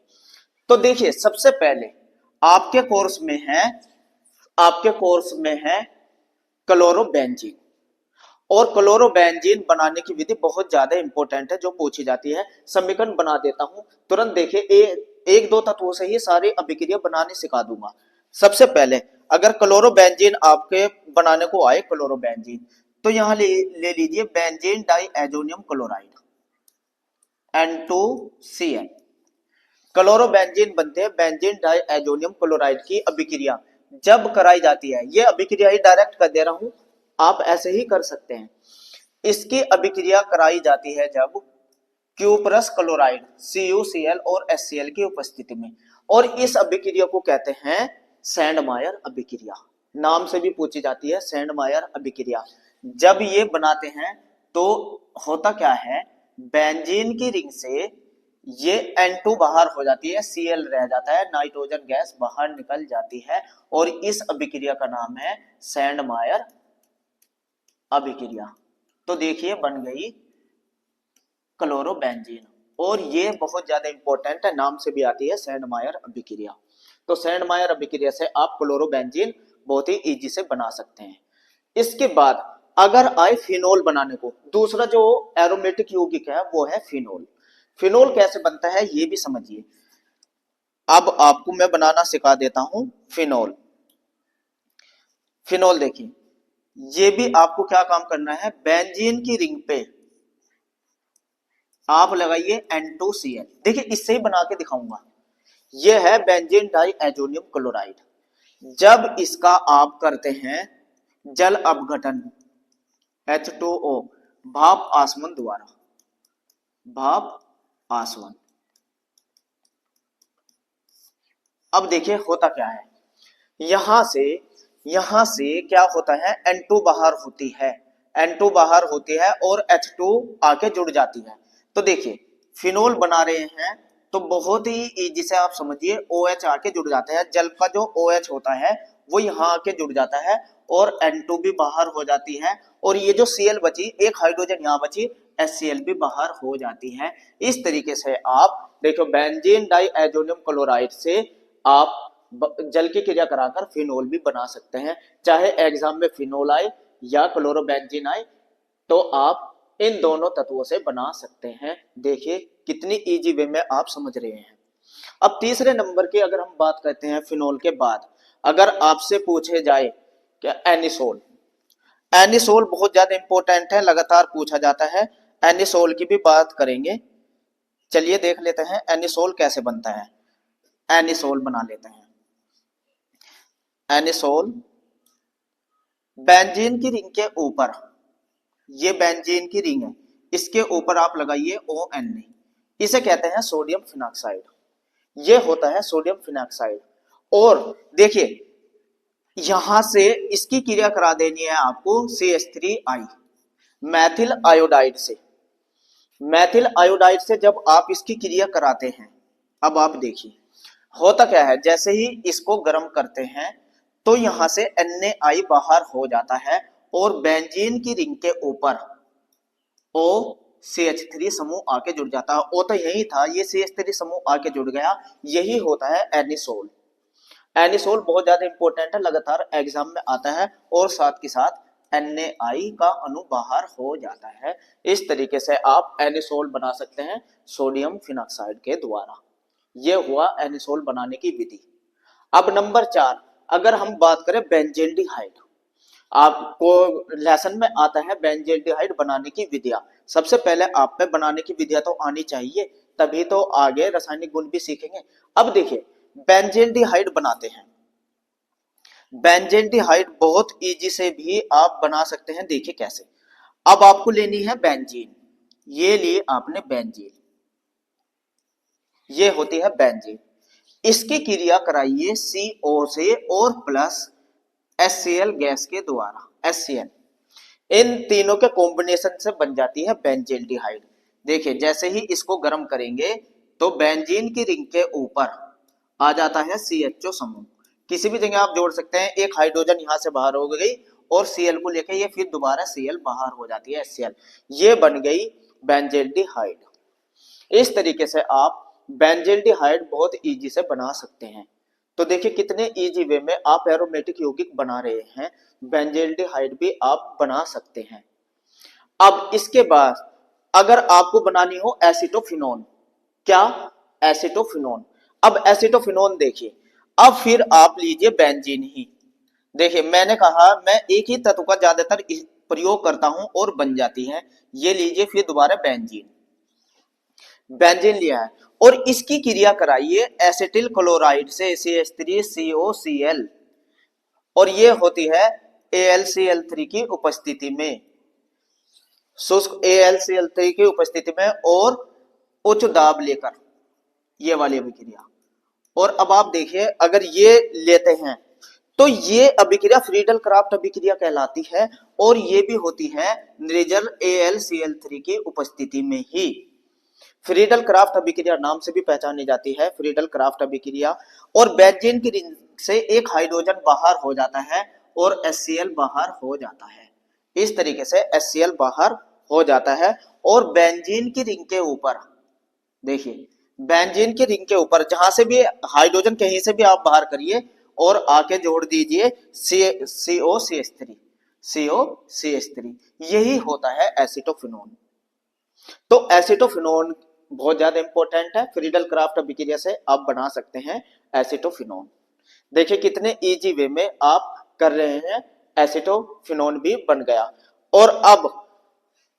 तो देखिए सबसे पहले आपके कोर्स में है क्लोरोबेंजीन, और क्लोरोबेंजीन बनाने की विधि बहुत ज्यादा इंपॉर्टेंट है जो पूछी जाती है। समीकरण बना देता हूं तुरंत। देखिए एक दो तत्वों से ही सारी अभिक्रिया बनाने सिखा दूंगा। सबसे पहले अगर क्लोरोबेंजीन आपके बनाने को आए क्लोरोबेंजीन, तो यहां ले लीजिए benzene diazonium chloride N2Cl। Chlorobenzene बनते हैं बेंजीन डाइएजोनियम क्लोराइड की अभिक्रिया जब कराई जाती है, ये अभिक्रिया ही डायरेक्ट कर दे रहा हूं, आप ऐसे ही कर सकते हैं। इसकी अभिक्रिया कराई जाती है जब क्यूपरस क्लोराइड CuCl और HCl की उपस्थिति में, और इस अभिक्रिया को कहते हैं सैंडमायर अभिक्रिया। नाम से भी पूछी जाती है सैंडमायर अभिक्रिया। जब ये बनाते हैं तो होता क्या है, बेंजीन की रिंग से ये N2 बाहर हो जाती है, Cl रह जाता है, नाइट्रोजन गैस बाहर निकल जाती है, और इस अभिक्रिया का नाम है सैंडमायर अभिक्रिया। तो देखिए बन गई क्लोरोबेंजीन, और ये बहुत ज्यादा इंपॉर्टेंट है, नाम से भी आती है सैंडमायर अभिक्रिया। तो सैंडमायर अभिक्रिया से आप क्लोरोबेंजीन बहुत ही इजी से बना सकते हैं। इसके बाद अगर आए फिनोल बनाने को, दूसरा जो एरोमेटिक यौगिक है वो है फिनोल। फिनोल कैसे बनता है ये भी समझिए। अब आपको मैं बनाना सिखा देता हूं फिनोल। फिनोल देखिए, ये भी आपको क्या काम करना है, बेंजीन की रिंग पे आप लगाइए N2Cl। देखिए इससे ही बना के दिखाऊंगा। ये है बेंजीन डाइएजोनियम क्लोराइड। जब इसका आप करते हैं जल अपघटन H2O भाप आसवन द्वारा, भाप आसवन, अब देखिए होता क्या है, यहां से क्या होता है, N2 बाहर होती है, N2 बाहर होती है और H2 आके जुड़ जाती है। तो देखिए फिनोल बना रहे हैं तो बहुत ही इजी से आप समझिए, OH आके जुड़ जाता है, जल का जो OH होता है वो यहाँ आके जुड़ जाता है और N2 भी बाहर हो जाती है, और ये जो Cl बची, एक हाइड्रोजन यहाँ बची, HCl भी बाहर हो जाती है। इस तरीके से आप देखो बेंजीन डाइएजोनियम क्लोराइड से आप जल की क्रिया कराकर फिनोल भी बना सकते हैं। चाहे एग्जाम में फिनोल आए या क्लोरोबेंजीन आए, तो आप इन दोनों तत्वों से बना सकते हैं। देखिए कितनी इजी वे में आप समझ रहे हैं। अब तीसरे नंबर की अगर हम बात करते हैं फिनोल के बाद, अगर आपसे पूछे जाए क्या एनिसोल, एनिसोल बहुत ज्यादा इंपॉर्टेंट है, लगातार पूछा जाता है। एनिसोल की भी बात करेंगे। चलिए देख लेते हैं एनिसोल कैसे बनता है। एनिसोल बना लेते हैं। एनिसोल बेंजीन की रिंग के ऊपर, ये बेंजीन की रिंग है, इसके ऊपर आप लगाइए ONA, इसे कहते हैं सोडियम फिनॉक्साइड। ये होता है सोडियम फिनॉक्साइड। और देखिए यहां से इसकी क्रिया करा देनी है आपको CH3I, मैथिल आयोडाइड से। मैथिल आयोडाइड से जब आप इसकी क्रिया कराते हैं, अब आप देखिए होता क्या है, जैसे ही इसको गर्म करते हैं तो यहां से NaI बाहर हो जाता है और बेंजीन की रिंग के ऊपर OCH3 समूह आके जुड़ जाता है। वो तो यही था, ये CH3 समूह आके जुड़ गया, यही होता है एनिसोल। एनिसोल बहुत ज्यादा इंपॉर्टेंट है, लगातार एग्जाम में आता है और साथ के साथ NaI का अणु बाहर हो जाता है। इस तरीके से आप एनिसोल बना सकते हैं सोडियम फिनॉक्साइड के द्वारा। यह हुआ एनिसोल बनाने की विधि। अब नंबर 4, अगर हम बात करें बेंजेल्डिहाइड, आपको लेसन में आता है बेंजेल्डिहाइड बनाने की विधियां। सबसे पहले आप पे बनाने की विधियां तो आनी चाहिए, तभी तो आगे रासायनिक गुण भी सीखेंगे। अब देखिए बेंजेल्डिहाइड बनाते हैं। बेंजेल्डिहाइड बहुत इजी से भी आप बना सकते हैं। देखिए कैसे, अब आपको लेनी है बेंजीन, ये लिए आपने बेंजीन, ये होती है बेंजीन, इसकी क्रिया कराइए CO से और प्लस HCl गैस के द्वारा, HCl, इन तीनों के कॉम्बिनेशन से बन जाती है बेंजेल्डिहाइड। देखिए जैसे ही इसको गर्म करेंगे तो बेंजीन की रिंग के ऊपर आ जाता है CHO समूह। किसी भी जगह आप जोड़ सकते हैं, एक हाइड्रोजन यहां से बाहर हो गई और Cl को लेके ये फिर दोबारा Cl बाहर हो जाती है HCl, ये बन गई बेंजेल्डिहाइड। इस तरीके से आप बेंजेल्डिहाइड बहुत इजी से बना सकते हैं। तो देखिए कितने इजी वे में आप एरोमेटिक यौगिक बना रहे हैं, बेंजेल्डिहाइड भी आप बना सकते हैं। अब इसके बाद अगर आपको बनानी हो एसिटोफिनोन, क्या एसिटोफिनोन, अब एसिटोफिनोन देखिए, अब फिर आप लीजिए बेंजीन ही। देखिए मैंने कहा मैं एक ही तत्व का ज्यादातर प्रयोग करता हूं और बन जाती है। ये लीजिए फिर दोबारा बेंजीन, बेंजीन लिया है और इसकी क्रिया कराइए एसिटिल क्लोराइड से CH3COCl, और ये होती है AlCl3 की उपस्थिति में, शुष्क AlCl3 की उपस्थिति में और उच्च दाब लेकर, ये वाली अभिक्रिया। और अब आप देखिए अगर ये लेते हैं तो ये अभिक्रिया फ्रीडल क्राफ्ट अभिक्रिया कहलाती है और ये भी होती है निर्जल AlCl3 की उपस्थिति में ही। फ्रीडल क्राफ्ट अभिक्रिया नाम से भी पहचानी जाती है, फ्रीडल क्राफ्ट अभिक्रिया। और बेंजीन की रिंग से एक हाइड्रोजन बाहर हो जाता है और HCl बाहर हो जाता है। इस तरीके से HCl बाहर हो जाता है और बेंजीन की रिंग के ऊपर देखिए, बेंजीन की रिंग के ऊपर जहां से भी हाइड्रोजन कहीं से भी आप बाहर करिए और आके जोड़ दीजिए COCH3, यही होता है एसिटोफिनोन। तो एसिटोफिनोन बहुत ज्यादा इंपॉर्टेंट है, फ्रीडल क्राफ्ट अभिक्रिया से आप बना सकते हैं एसिटोफिनोन। देखिए कितने इजी वे में आप कर रहे हैं, एसिटोफिनोन भी बन गया। और अब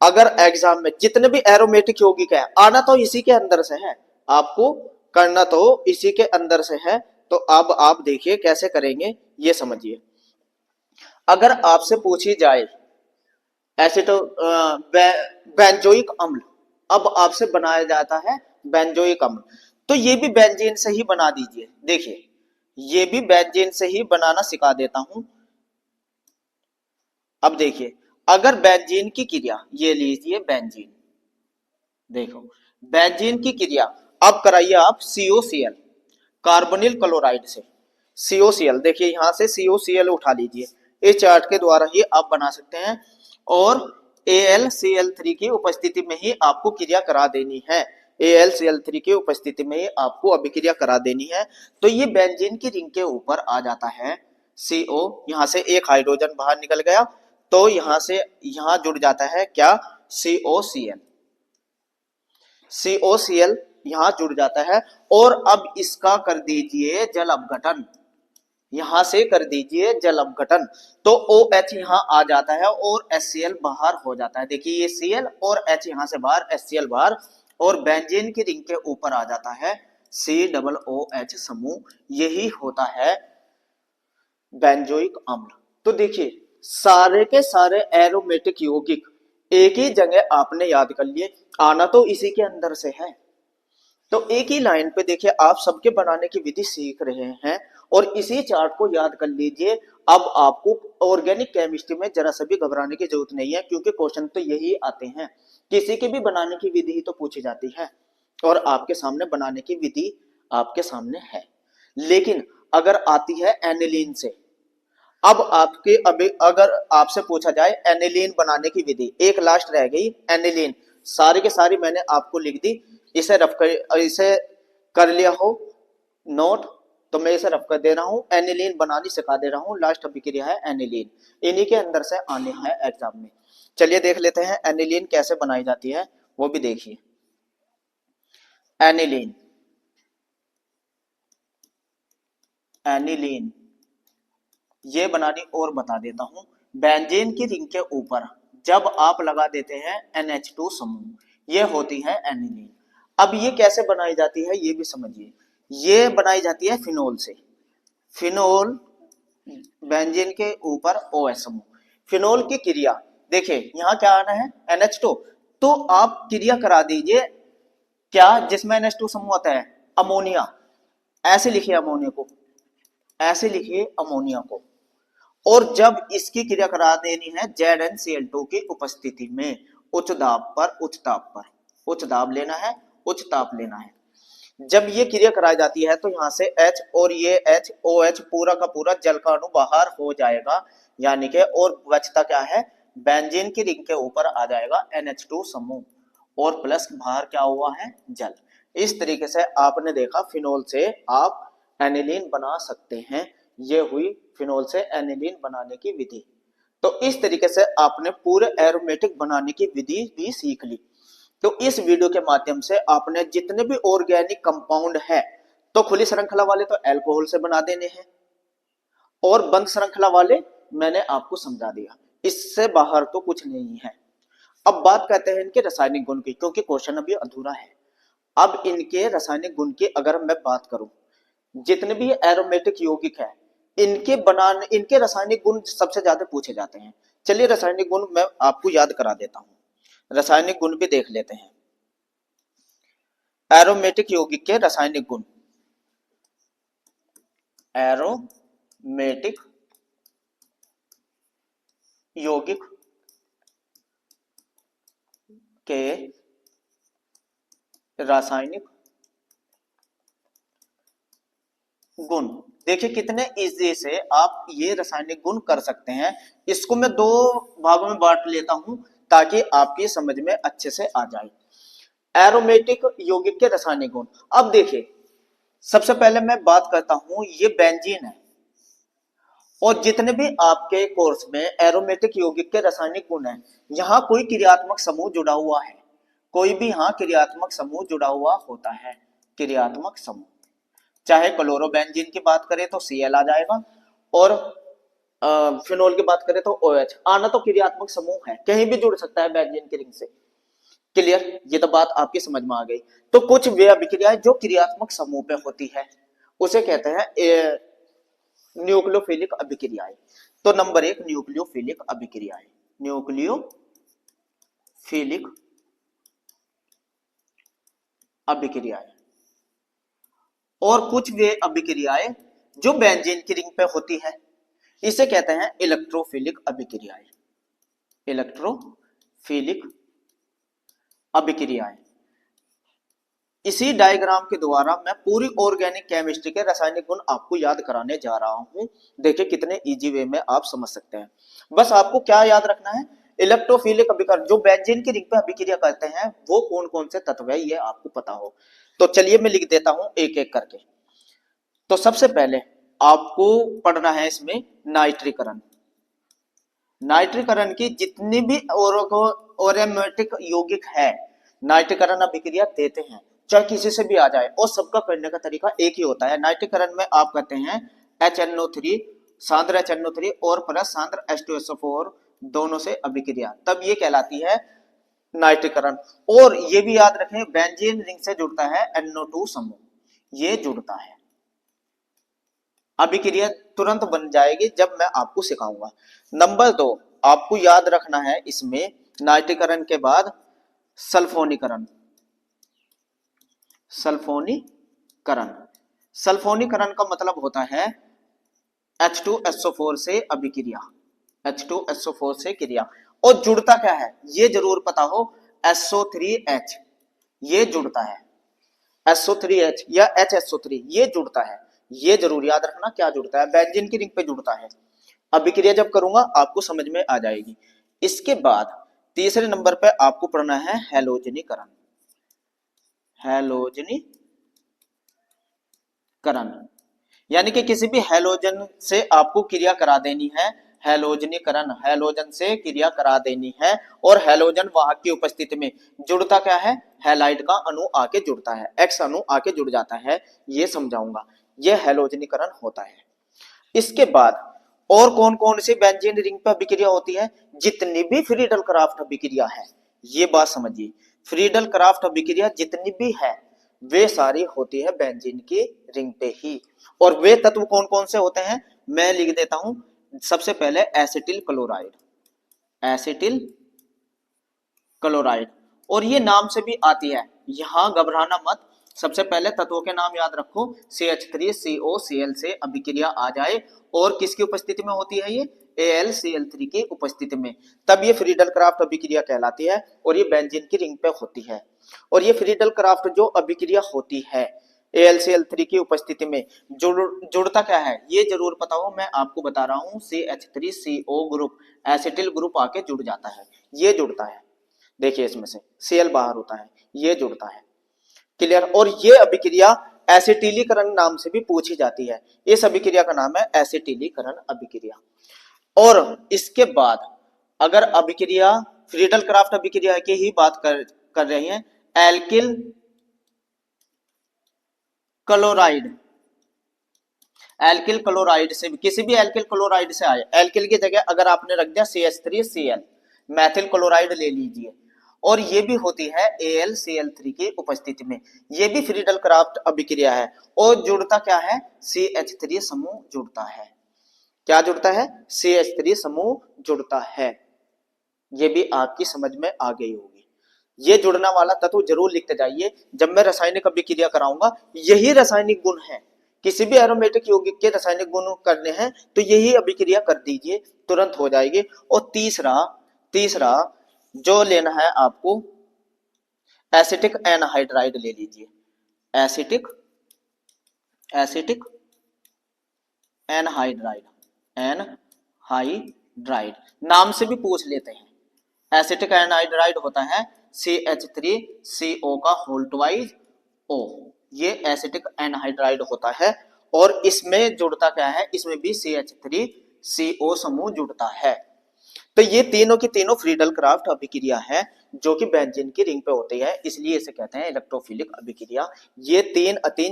अगर एग्जाम में जितने भी एरोमेटिक यौगिक है, आना तो इसी के अंदर से है, आपको करना तो इसी के अंदर से है। तो अब आप देखिए कैसे करेंगे, ये समझिए। अगर आपसे पूछी जाए एसिटो बेंजोइक अम्ल, अब आपसे बनाया जाता है बेंजोइक अम्ल, तो ये भी बेंजीन से ही बना दीजिए। देखिए ये भी बेंजीन से ही बनाना सिखा देता हूं। अब देखिए अगर बेंजीन की क्रिया, ये लीजिए बेंजीन, देखो बेंजीन की क्रिया अब कराइए आप COCl, कार्बोनिल क्लोराइड से COCl, देखिए यहां से COCl उठा लीजिए, इस चार्ट के द्वारा ही आप बना सकते हैं। और AlCl3 की उपस्थिति में ही आपको क्रिया करा देनी है। AlCl3 की उपस्थिति में ही आपको अभिक्रिया करा देनी है। तो ये बेंजीन की रिंग के ऊपर आ जाता है CO, यहां से एक हाइड्रोजन बाहर निकल गया, तो यहां से यहां जुड़ जाता है क्या, COCl। COCl यहां जुड़ जाता है और अब इसका कर दीजिए जल अपघटन, यहां से कर दीजिए जल अपघटन, तो OH यहां आ जाता है और HCl बाहर हो जाता है। देखिए ये Cl और H यहां से बाहर, HCl बाहर, और बेंजीन की रिंग के ऊपर आ जाता है COOH समूह, यही होता है बेंजोइक अम्ल। तो देखिए सारे के सारे एरोमेटिक यौगिक एक ही जगह आपने याद कर लिए, आना तो इसी के अंदर से है। तो एक ही लाइन पे देखिए आप सबके बनाने की विधि सीख रहे हैं और इसी चार्ट को याद कर लीजिए। अब आपको ऑर्गेनिक केमिस्ट्री में जरा सा भी घबराने की जरूरत नहीं है, क्योंकि क्वेश्चन तो यही आते हैं, किसी की भी बनाने की विधि तो पूछी जाती है और आपके सामने बनाने की विधि आपके सामने है। लेकिन अगर आती है एनिलीन से, अब आपके अभी अगर आपसे पूछा जाए एनिलीन बनाने की विधि, एक लास्ट रह गई एनिलीन, सारी के सारी मैंने आपको लिख दी, इसे इसे कर लिया हो नोट, तो मैं इसे रफ कर दे रहा हूं, एनिलीन बनानी सिखा दे रहा हूं, लास्ट अभिक्रिया है एनिलीन, इन्हीं के अंदर से आने हैं एग्जाम में। चलिए देख लेते हैं एनिलीन कैसे बनाई जाती है, वो भी देखिए। एनिलीन, एनिलीन ये बनानी और बता देता हूं। बेंजीन की रिंग के ऊपर जब आप लगा देते हैं NH2 समूह, ये होती है एनिलीन। अब ये कैसे बनाई जाती है ये भी समझिए, ये बनाई जाती है फिनोल से। फिनोल, बेंजीन के ऊपर OH समूह, फिनोल की क्रिया देखिए, यहां क्या आना है NH2, तो आप क्रिया करा दीजिए क्या, जिसमें NH2 समूह होता है अमोनिया, ऐसे लिखिए अमोनिया को, ऐसे लिखिए अमोनिया को, और जब इसकी क्रिया करा देनी है ZnCl2 की उपस्थिति में, उच्च दाब पर, उच्च ताप पर, उच्च दाब लेना है, उच्च ताप लेना है। जब ये क्रिया कराई जाती है तो यहां से H और ये H OH पूरा का पूरा जल का अणु बाहर हो जाएगा, यानी कि और बचता क्या है, बेंजीन की रिंग के ऊपर आ जाएगा NH2 समूह और प्लस बाहर क्या हुआ है, जल। इस तरीके से आपने देखा फिनोल से आप एनिलीन बना सकते हैं, ये हुई फिनोल से एनिलीन बनाने की विधि। तो इस तरीके से आपने पूरे एरोमेटिक बनाने की विधि भी सीख ली। तो इस वीडियो के माध्यम से आपने जितने भी ऑर्गेनिक कंपाउंड है, तो खुली श्रृंखला वाले तो अल्कोहल से बना देने हैं और बंद श्रृंखला वाले मैंने आपको समझा दिया, इससे बाहर तो कुछ नहीं है। अब बात करते हैं इनके रासायनिक गुण की, क्योंकि क्वेश्चन अभी अधूरा है। अब इनके रासायनिक गुण की अगर मैं बात करूं, जितने भी एरोमेटिक यौगिक है इनके रासायनिक गुण सबसे ज्यादा पूछे जाते हैं। चलिए रासायनिक गुण मैं आपको याद करा देता हूं, रासायनिक गुण भी देख लेते हैं। एरोमेटिक यौगिक के रासायनिक गुण, एरोमेटिक यौगिक के रासायनिक गुण, देखिए कितने इजी से आप ये रासायनिक गुण कर सकते हैं। इसको मैं दो भागों में बांट लेता हूं ताकि आपकी समझ में अच्छे से आ जाए। एरोमेटिक यौगिक के रासायनिक गुण, अब देखिए सबसे पहले मैं बात करता हूं, ये बेंजीन है और जितने भी आपके कोर्स में एरोमेटिक यौगिक के रासायनिक गुण है, यहां कोई क्रियात्मक समूह जुड़ा हुआ है, कोई भी यहां क्रियात्मक समूह जुड़ा हुआ होता है, क्रियात्मक समूह। चाहे क्लोरोबेंजीन की बात करें तो Cl आ जाएगा और फिनोल की बात करें तो OH, आना तो क्रियात्मक समूह है, कहीं भी जुड़ सकता है बेंजीन की रिंग से। क्लियर, ये तो बात आपकी समझ में आ गई। तो कुछ वे अभिक्रियाएं जो क्रियात्मक समूह पे होती है उसे कहते हैं न्यूक्लियोफिलिक अभिक्रियाएं। तो नंबर 1 न्यूक्लियोफिलिक अभिक्रियाएं, न्यूक्लियोफिलिक अभिक्रियाएं। और कुछ वे अभिक्रियाएं जो बेंजीन की रिंग पे होती है, इसे कहते हैं इलेक्ट्रोफिलिक अभिक्रियाएं, इलेक्ट्रोफिलिक अभिक्रियाएं। इसी डायग्राम के द्वारा मैं पूरी ऑर्गेनिक केमिस्ट्री के रासायनिक गुण आपको याद कराने जा रहा हूं। देखिए कितने इजी वे में आप समझ सकते हैं। बस आपको क्या याद रखना है, इलेक्ट्रोफिलिक अभिकरण जो बेंजीन की रिंग पे अभिक्रिया करते हैं वो कौन कौन से तत्व है ये आपको पता हो। तो चलिए मैं लिख देता हूं एक एक करके। तो सबसे पहले आपको पढ़ना है इसमें नाइट्रीकरण। नाइट्रीकरण की जितनी भी ओरेमेटिक यौगिक है नाइट्रीकरण अभिक्रिया देते हैं, चाहे किसी से भी आ जाए, और सबका करने का तरीका एक ही होता है। नाइट्रीकरण में आप कहते हैं HNO3 सांद्र HNO3 और प्लस सांद्र H2SO4 दोनों से अभिक्रिया, तब ये कहलाती है नाइट्रीकरण। और ये भी याद रखें बेंजीन रिंग से जुड़ता है NO2 समूह, ये जुड़ता है। अभिक्रिया तुरंत बन जाएगी जब मैं आपको सिखाऊंगा। नंबर 2 आपको याद रखना है इसमें नाइट्रीकरण के बाद सल्फोनीकरण। सल्फोनीकरण सल्फोनीकरण का मतलब होता है H2SO4 से अभिक्रिया, H2SO4 से क्रिया। और जुड़ता क्या है ये जरूर पता हो, SO3H ये जुड़ता है, SO3H या HSO3 ये जुड़ता है, ये जरूर याद रखना क्या जुड़ता है, बेंजीन की रिंग पे जुड़ता है। अभिक्रिया जब करूंगा आपको समझ में आ जाएगी। इसके बाद तीसरे नंबर पे आपको पढ़ना है हैलोजनीकरण। हैलोजनीकरण यानी कि किसी भी हैलोजन से आपको क्रिया करा देनी है, हैलोजनीकरण हैलोजन से क्रिया करा देनी है। और हैलोजन वाहक की उपस्थिति में जुड़ता क्या है, हैलाइड का अणु आके जुड़ता है, एक्स अणु आके जुड़ जाता है, ये समझाऊंगा, ये हैलोजनीकरण होता है। इसके बाद और कौन कौन सी बेंजीन रिंग पर अभिक्रिया होती है, जितनी भी फ्रीडल क्राफ्ट अभिक्रिया है, ये बात समझिए, फ्रीडल क्राफ्ट अभिक्रिया जितनी भी है वे सारी होती है बेंजीन की रिंग पे ही। और वे तत्व कौन कौन से होते हैं मैं लिख देता हूं। सबसे पहले एसिटिल क्लोराइड, एसिटिल क्लोराइड, और ये नाम से भी आती है, यहां घबराना मत। सबसे पहले तत्वों के नाम याद रखो, CH3COCl से अभिक्रिया आ जाए और किसकी उपस्थिति में होती है ये, AlCl3 की उपस्थिति में, तब ये फ्रीडल क्राफ्ट अभिक्रिया कहलाती है और ये बेंजीन की रिंग पे होती है। और ये फ्रीडल क्राफ्ट जो अभिक्रिया होती है AlCl3 की उपस्थिति में जुड़ता क्या है ये जरूर पता हो, मैं आपको बता रहा हूं CH3CO ग्रुप एसिटिल ग्रुप आके जुड़ जाता है, ये जुड़ता है, देखिए इसमें से Cl बाहर होता है, ये जुड़ता है, क्लियर। और ये अभिक्रिया एसिटिलीकरण नाम से भी पूछी जाती है, इस अभिक्रिया का नाम है एसिटिलीकरण अभिक्रिया। और इसके बाद अगर अभिक्रिया फ्रीडल क्राफ्ट अभिक्रिया की ही बात कर रहे हैं, एल्किल क्लोराइड, एल्किल क्लोराइड से भी, किसी भी एल्किल क्लोराइड से आए, एल्किल की जगह अगर आपने रख दिया CH3Cl मैथिल क्लोराइड ले लीजिए, और ये भी होती है AlCl3 की उपस्थिति में, ये भी फ्रीडल क्राफ्ट अभिक्रिया है। और जुड़ता क्या है, CH3 समूह जुड़ता है, क्या जुड़ता है, CH3 समूह जुड़ता है, ये भी आपकी समझ में आ गई होगी। ये जुड़ना वाला तत्व जरूर लिखते जाइए, जब मैं रासायनिक अभिक्रिया कराऊंगा यही रासायनिक गुण है, किसी भी एरोमेटिक यौगिक के रासायनिक गुण करने हैं तो यही अभिक्रिया कर दीजिए, तुरंत हो जाएगी। और तीसरा जो लेना है आपको, एसिटिक एनहाइड्राइड ले लीजिए, एसिटिक एनहाइड्राइड, एनहाइड्राइड नाम से भी पूछ लेते हैं। एसिटिक एनहाइड्राइड होता है CH3CO का होल ट्वाइस O, ये एसिटिक एनहाइड्राइड होता है। और इसमें जुड़ता क्या है, इसमें भी CH3CO समूह जुड़ता है। तो ये तीनों की तीनों फ्रीडल क्राफ्ट अभिक्रिया है जो कि बेंजीन की रिंग पे होती है, इसलिए इसे कहते हैं इलेक्ट्रोफिलिक अभिक्रिया। ये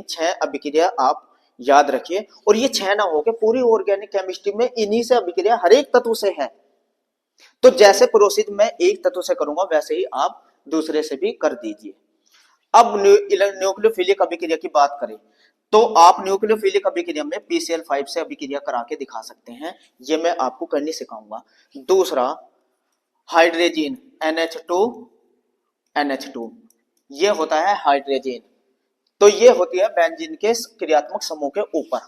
6 अभिक्रिया आप याद रखिए, और ये 6 ना हो के पूरी ऑर्गेनिक केमिस्ट्री में इन्हीं से अभिक्रिया हर एक तत्व से है। तो जैसे प्रोसीड मैं एक तत्व से करूंगा वैसे ही आप दूसरे से भी कर दीजिए। अब न्यूक्लियोफिलिक अभिक्रिया की बात करें तो आप न्यूक्लियोफिलिक अभिक्रिया में PCl5 से अभिक्रिया करा के दिखा सकते हैं, ये मैं आपको करनी सिखाऊंगा। दूसरा हाइड्रोजन NH2 ये होता है हाइड्रोजन, तो ये होती है बेंजीन के क्रियात्मक समूह के ऊपर।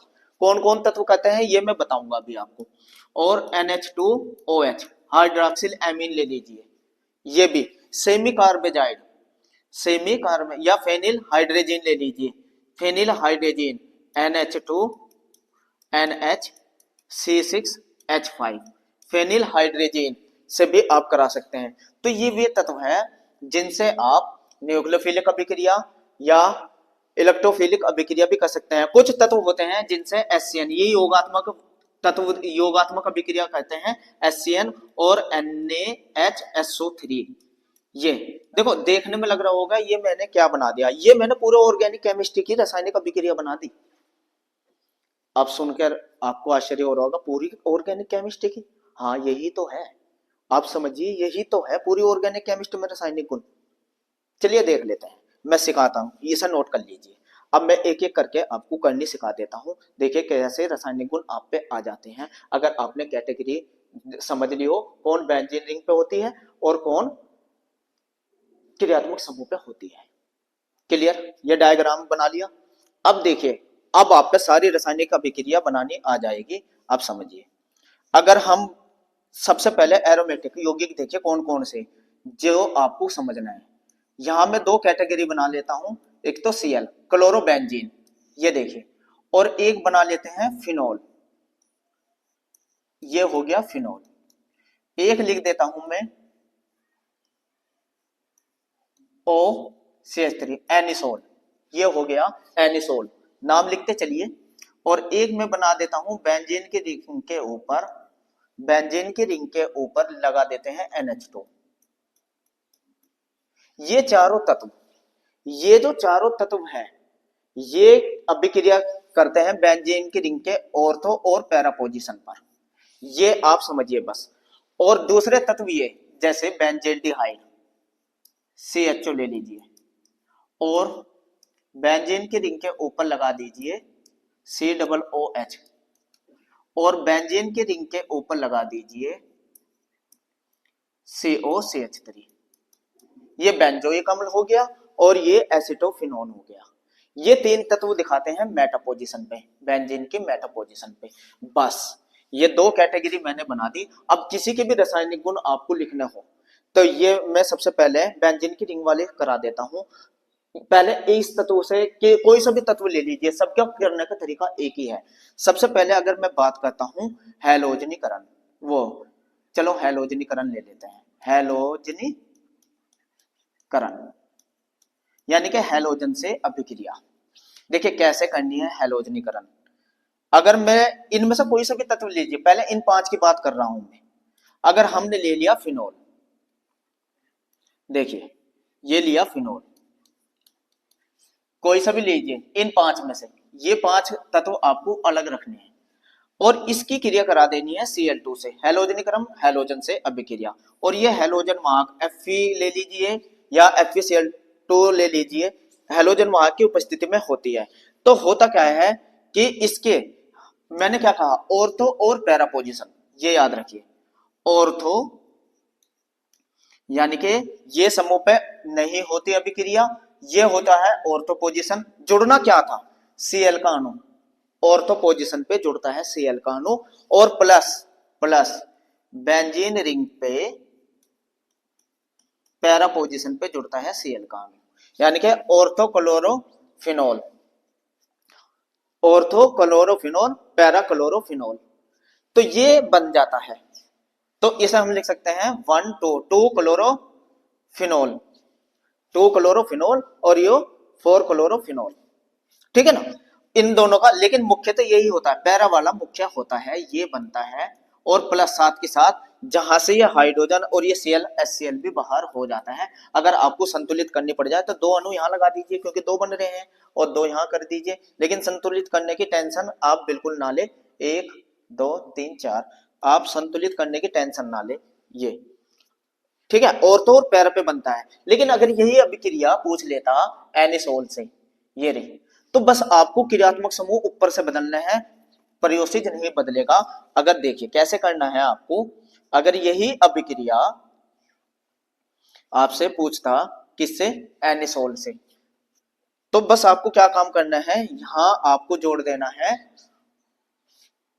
कौन कौन तत्व कहते हैं ये मैं बताऊंगा अभी आपको। और NH2OH हाइड्रोक्सिल एमीन ले लीजिए, ये भी सेमी कार्बेजाइड या फेनिल हाइड्रोजन ले लीजिए, phenyl hydrogen NH2NH C6H5 phenyl hydrogen, से भी आप करा सकते हैं। तो ये वे तत्व है जिनसे आप न्यूक्लियोफिलिक अभिक्रिया या इलेक्ट्रोफिलिक अभिक्रिया भी कर सकते हैं। कुछ तत्व होते हैं जिनसे एससीएन, ये योगात्मक तत्व, योगात्मक अभिक्रिया कहते हैं, एससीएन और NaHSO3। ये देखो, देखने में लग रहा होगा ये मैंने क्या बना दिया, ये मैंने पूरे ऑर्गेनिक केमिस्ट्री की रासायनिक अभिक्रिया बना दी। अब सुनकर आपको आश्चर्य हो रहा होगा, पूरी ऑर्गेनिक केमिस्ट्री की? हाँ यही तो है, आप समझिए यही तो है पूरी ऑर्गेनिक केमिस्ट्री में रासायनिक गुण। चलिए देख लेते हैं, मैं सिखाता हूँ, इसे नोट कर लीजिए। अब मैं एक एक करके आपको करनी सिखा देता हूँ, देखिए कैसे रासायनिक गुण आप पे आ जाते हैं। अगर आपने कैटेगरी समझ ली हो, कौन बेंजीन रिंग पे होती है और कौन क्रियात्मक समूह पे होती है। क्लियर? ये डायग्राम बना लिया। अब देखिए, अब आप पे सारी रासायनिक अभिक्रिया बनानी आ जाएगी। अब समझिए, अगर हम सबसे पहले एरोमेटिक यौगिक देखिए कौन कौन से जो आपको समझना है। यहां मैं दो कैटेगरी बना लेता हूं, एक तो Cl क्लोरोबेंजीन, ये देखिए, और एक बना लेते हैं फिनोल, ये हो गया फिनोल। एक लिख देता हूं मैं OCH3 एनिसोल, ये हो गया एनिसोल, नाम लिखते चलिए। और एक मैं बना देता हूं बेंजीन की रिंग के ऊपर, बेंजीन की रिंग के ऊपर लगा देते हैं NH2। ये चारों तत्व, ये जो चारों तत्व हैं, ये अभिक्रिया करते हैं बेंजीन की रिंग के ऑर्थो और पैरा पोजीशन पर, ये आप समझिए बस। और दूसरे तत्व ये, जैसे बेंजेल्डिहाइड CHO ले लीजिए और बेंजीन की रिंग के ऊपर लगा दीजिए COOH, और बेंजीन की रिंग के ऊपर लगा दीजिए COCH3। ये बेंजोइक अम्ल हो गया और ये एसिटोफिनोन हो गया। ये तीन तत्व दिखाते हैं मेटा पोजीशन पे, बेंजीन की मेटा पोजीशन पे। बस ये दो कैटेगरी मैंने बना दी। अब किसी के भी रासायनिक गुण आपको लिखने हो तो ये मैं सबसे पहले बेंजीन की रिंग वाले करा देता हूं। पहले इस तत्व से कि कोई सा भी तत्व ले लीजिए, सबका करने का तरीका एक ही है। सबसे पहले अगर मैं बात करता हूं हैलोजनीकरण, वो चलो हैलोजनीकरण ले लेते हैं। हैलोजनीकरण यानी कि हैलोजन से अभिक्रिया। देखिए कैसे करनी है हैलोजनीकरण। अगर मैं इनमें से कोई सा भी तत्व लीजिए, पहले इन पांच की बात कर रहा हूं मैं। अगर हमने ले लिया फिनोल, देखिए ये लिया फिनोल, कोई सा भी लीजिए इन पांच में से, ये पांच तत्व आपको अलग रखने हैं और इसकी क्रिया करा देनी है Cl2 से, हैलोजनीकरण हैलोजन से अभिक्रिया। और ये हैलोजन वाहक Fe ले लीजिए या FeCl2 ले लीजिए, हैलोजन वाहक की उपस्थिति में होती है। तो होता क्या है कि इसके, मैंने क्या कहा, ऑर्थो और पैरा पोजीशन, ये याद रखिए। ऑर्थो यानी कि ये समूह पे नहीं होती अभिक्रिया, ये होता है ऑर्थो पोजीशन। जुड़ना क्या था, Cl का अणु ऑर्थो पोजीशन पे जुड़ता है Cl का अणु, और प्लस प्लस बेंजीन रिंग पे पैरा पोजीशन पे जुड़ता है Cl का अणु, यानी कि ऑर्थो क्लोरोफिनोल, ऑर्थो क्लोरोफिनोल पैरा क्लोरोफिनोल। तो ये बन जाता है, तो इसे हम लिख सकते हैं 1,2 क्लोरोफिनोल, 2 क्लोरोफिनोल और यो 4 क्लोरोफिनोल। ठीक है ना, इन दोनों का। लेकिन मुख्य तो यही होता है, पैरा वाला मुख्य होता है, ये बनता है। और प्लस साथ के साथ जहां से ये हाइड्रोजन और ये Cl HCl भी बाहर हो जाता है। अगर आपको संतुलित करनी पड़ जाए तो दो अणु यहां लगा दीजिए क्योंकि दो बन रहे हैं, और दो यहां कर दीजिए। लेकिन संतुलित करने की टेंशन आप बिल्कुल ना ले, 1 2 3 4, आप संतुलित करने की टेंशन ना ले, ये ठीक है। और तो और पैरा पे बनता है। लेकिन अगर यही अभिक्रिया पूछ लेता एनिसोल से, ये रही, तो बस आपको क्रियात्मक समूह ऊपर से बदलना है, प्रयोसिज नहीं बदलेगा। अगर देखिए कैसे करना है आपको, अगर यही अभिक्रिया आपसे पूछता किससे, एनिसोल से, तो बस आपको क्या काम करना है, यहां आपको जोड़ देना है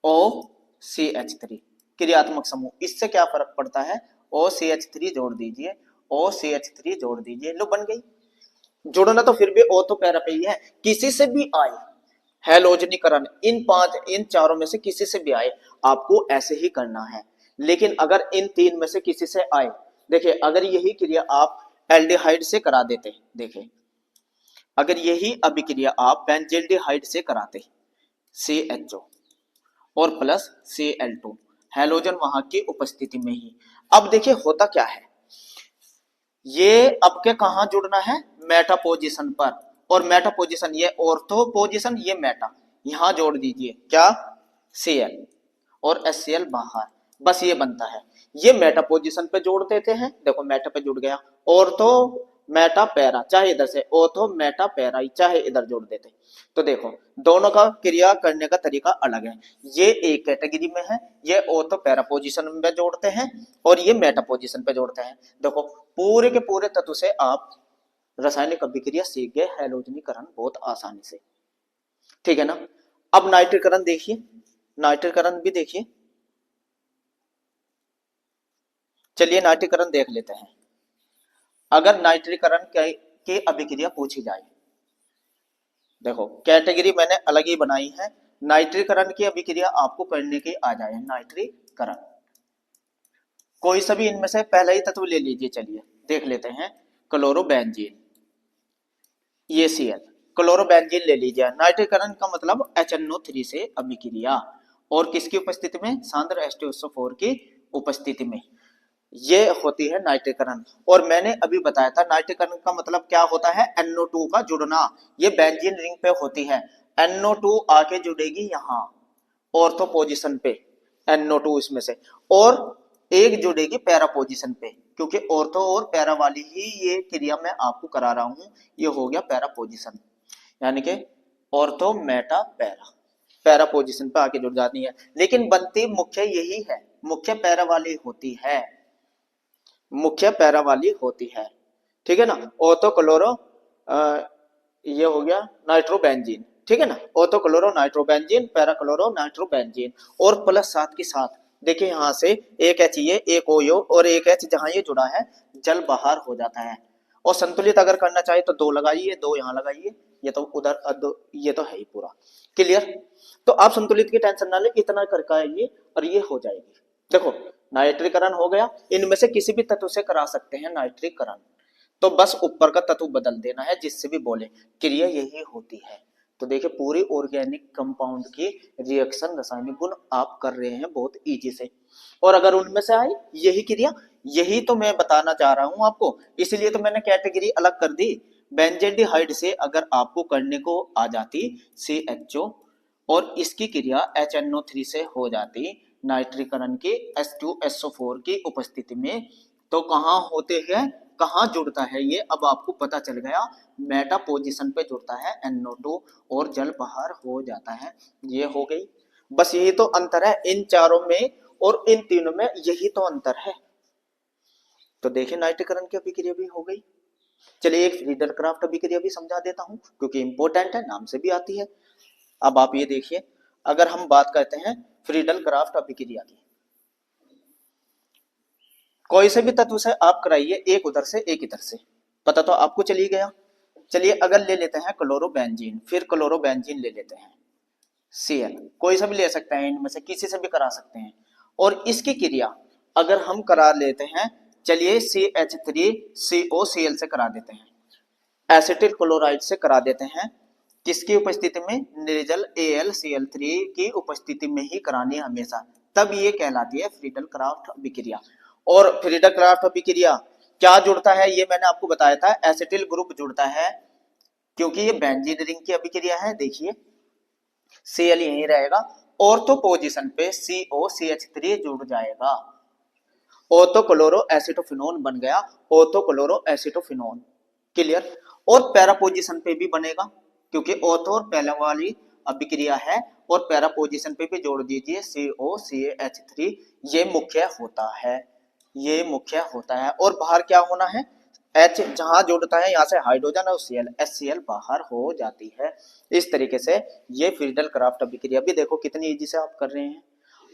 OCH3 क्रियात्मक समूह। इससे क्या फर्क पड़ता है, OCH3 जोड़ दीजिए, OCH3 जोड़ दीजिए, लो बन गई। जोड़ना तो फिर भी O तो पैरा पे ही है, किसी से भी आए हैलोजनीकरण, इन चारों में से किसी से भी आए, आपको ऐसे ही करना है। लेकिन अगर इन तीन में से किसी से आए, देखिए अगर यही क्रिया आप एल्डिहाइड से करा देते, देखिए अगर यही अभिक्रिया आप बेंजील्डिहाइड से कराते, CHO और प्लस Cl2, हैलोजन वहां की उपस्थिति में ही, अब देखिए होता क्या है, ये अब के कहा जुड़ना है, मेटा पोजीशन पर, और मेटा पोजीशन ये ऑर्थो पोजीशन, ये मेटा, यहां जोड़ दीजिए क्या, Cl और HCl बाहर, बस ये बनता है। ये मेटा पोजीशन पे जोड़ देते हैं, देखो मेटा पे जुड़ गया, ऑर्थो मेटा पैरा, चाहे इधर से ऑर्थो मेटा पैरा चाहे इधर जोड़ देते। तो देखो दोनों का क्रिया करने का तरीका अलग है, ये एक कैटेगरी में है, ये ऑर्थो पैरा पोजीशन में जोड़ते हैं और ये मेटा पोजीशन पे जोड़ते हैं। देखो पूरे के पूरे तत्व से आप रासायनिक अभिक्रिया सीख गए, हैलोजनीकरण बहुत आसानी से, ठीक है ना। अब नाइट्रीकरण देखिए, नाइट्रीकरण भी देखिए, चलिए नाइट्रीकरण देख लेते हैं। अगर नाइट्रीकरण की अभिक्रिया पूछी जाए, देखो कैटेगरी मैंने अलग ही बनाई है, नाइट्रीकरण की अभिक्रिया आपको करने की आ जाए, नाइट्रीकरण कोई सभी इनमें से पहला ही तत्व ले लीजिए, चलिए देख लेते हैं, क्लोरोबेंजीन, ये Cl, क्लोरोबेंजीन ले लीजिए। नाइट्रीकरण का मतलब HNO3 से अभिक्रिया, और किसकी उपस्थिति में, सांद्र H2SO4 की उपस्थिति में, ये होती है नाइट्रीकरण। और मैंने अभी बताया था नाइट्रीकरण का मतलब क्या होता है, NO2 का जुड़ना, ये बेंजीन रिंग पे होती है, NO2 आके जुड़ेगी यहाँ ऑर्थो पोजीशन पे, NO2 इसमें से, और एक जुड़ेगी पैरा पोजीशन पे, क्योंकि ऑर्थो और पैरा वाली ही ये क्रिया मैं आपको करा रहा हूं, ये हो गया पैरा पोजीशन, यानी कि ortho Meta para, para position पे आके जुड़ जाती है, लेकिन बनती मुख्य यही है, मुख्य पैरा वाली होती है, मुख्य पैरा वाली होती है, ठीक है ना। ऑर्थो क्लोरो ये हो गया नाइट्रोबेंजीन, ठीक है ना, ortho chloro nitrobenzene, para chloro nitrobenzene, और प्लस साथ के साथ देखिए यहां से एक H ये, एक OO और एक H, जहां ये जुड़ा है जल बाहर हो जाता है। और संतुलित अगर करना चाहे तो 2 लगाइए, 2 यहां लगाइए, ये तो उधर ये तो है ही पूरा क्लियर। तो आप संतुलित की टेंशन ना ले, इतना करके आइए और ये हो जाएगी। देखो नाइट्रीकरण हो गया, इनमें से किसी भी तत्व से करा सकते हैं नाइट्रीकरण, तो बस ऊपर का तत्व बदल देना है, जिससे भी बोले क्रिया यही होती है। तो देखिए पूरी ऑर्गेनिक कंपाउंड की रिएक्शन, रासायनिक गुण आप कर रहे हैं बहुत इजी से, और अगर उनमें से आई यही क्रिया, यही तो मैं बताना चाह रहा हूं आपको, इसलिए तो मैंने कैटेगरी अलग कर दी। बेंजील्डिहाइड से अगर आपको करने को आ जाती CHO, और इसकी क्रिया HNO3 से हो जाती नाइट्रीकरण की H2SO4 की उपस्थिति में, तो कहां होते हैं, कहां जुड़ता है ये, अब आपको पता चल गया, मेटा पोजीशन पे जुड़ता है NO2 और जल बाहर हो जाता है, ये हो गई। बस यही तो अंतर है इन चारों में और इन तीनों में, यही तो अंतर है। तो देखिए नाइट्रीकरण की अभिक्रिया भी हो गई। चलिए एक फ्रीडल क्राफ्ट अभिक्रिया भी समझा देता हूं, क्योंकि इंपॉर्टेंट है, नाम से भी आती है। अब आप ये देखिए, अगर हम बात करते हैं फ्रीडल क्राफ्ट अभिक्रिया की, कोई से भी तत्व से आप कराइए, एक उधर से एक इधर से, पता तो आपको चली गया। चलिए अगर ले लेते हैं क्लोरोबेंजीन, फिर क्लोरोबेंजीन ले लेते हैं Cl, कोई सा भी ले सकते हैं, इनमें से किसी से भी करा सकते हैं, और इसकी क्रिया अगर हम करा लेते हैं, चलिए CH3COCl से करा देते हैं, एसिटिल क्लोराइड से करा देते हैं, किसकी उपस्थिति में, निर्जल AlCl3 की उपस्थिति में ही करानी है हमेशा, तब ये कहलाती है फ्रीडल क्राफ्ट अभिक्रिया। और फ्रीडल क्राफ्ट अभिक्रिया क्या जुड़ता है, ये मैंने आपको बताया था, एसिटिल ग्रुप जुड़ता है, क्योंकि ये बेंजीन रिंग की अभिक्रिया है। देखिए Cl यहीं रहेगा, ऑर्थो पोजीशन पे COCH3 जुड़ जाएगा, ऑर्थो क्लोरो एसिटोफिनोन बन गया, ऑर्थो क्लोरो एसिटोफिनोन क्लियर। और पैरा पोजीशन पे भी बनेगा, क्योंकि ऑर्थो और पैरा वाली अभिक्रिया है, और पैरा पोजीशन पे भी जोड़ दीजिए COCH3, ये मुख्य होता है, ये मुख्य होता है। और बाहर क्या होना है, H जहां जुड़ता है, यहां से हाइड्रोजन और Cl, HCl बाहर हो जाती है। इस तरीके से ये फ्रीडल क्राफ्ट अभिक्रिया भी देखो कितनी इजी से आप कर रहे हैं।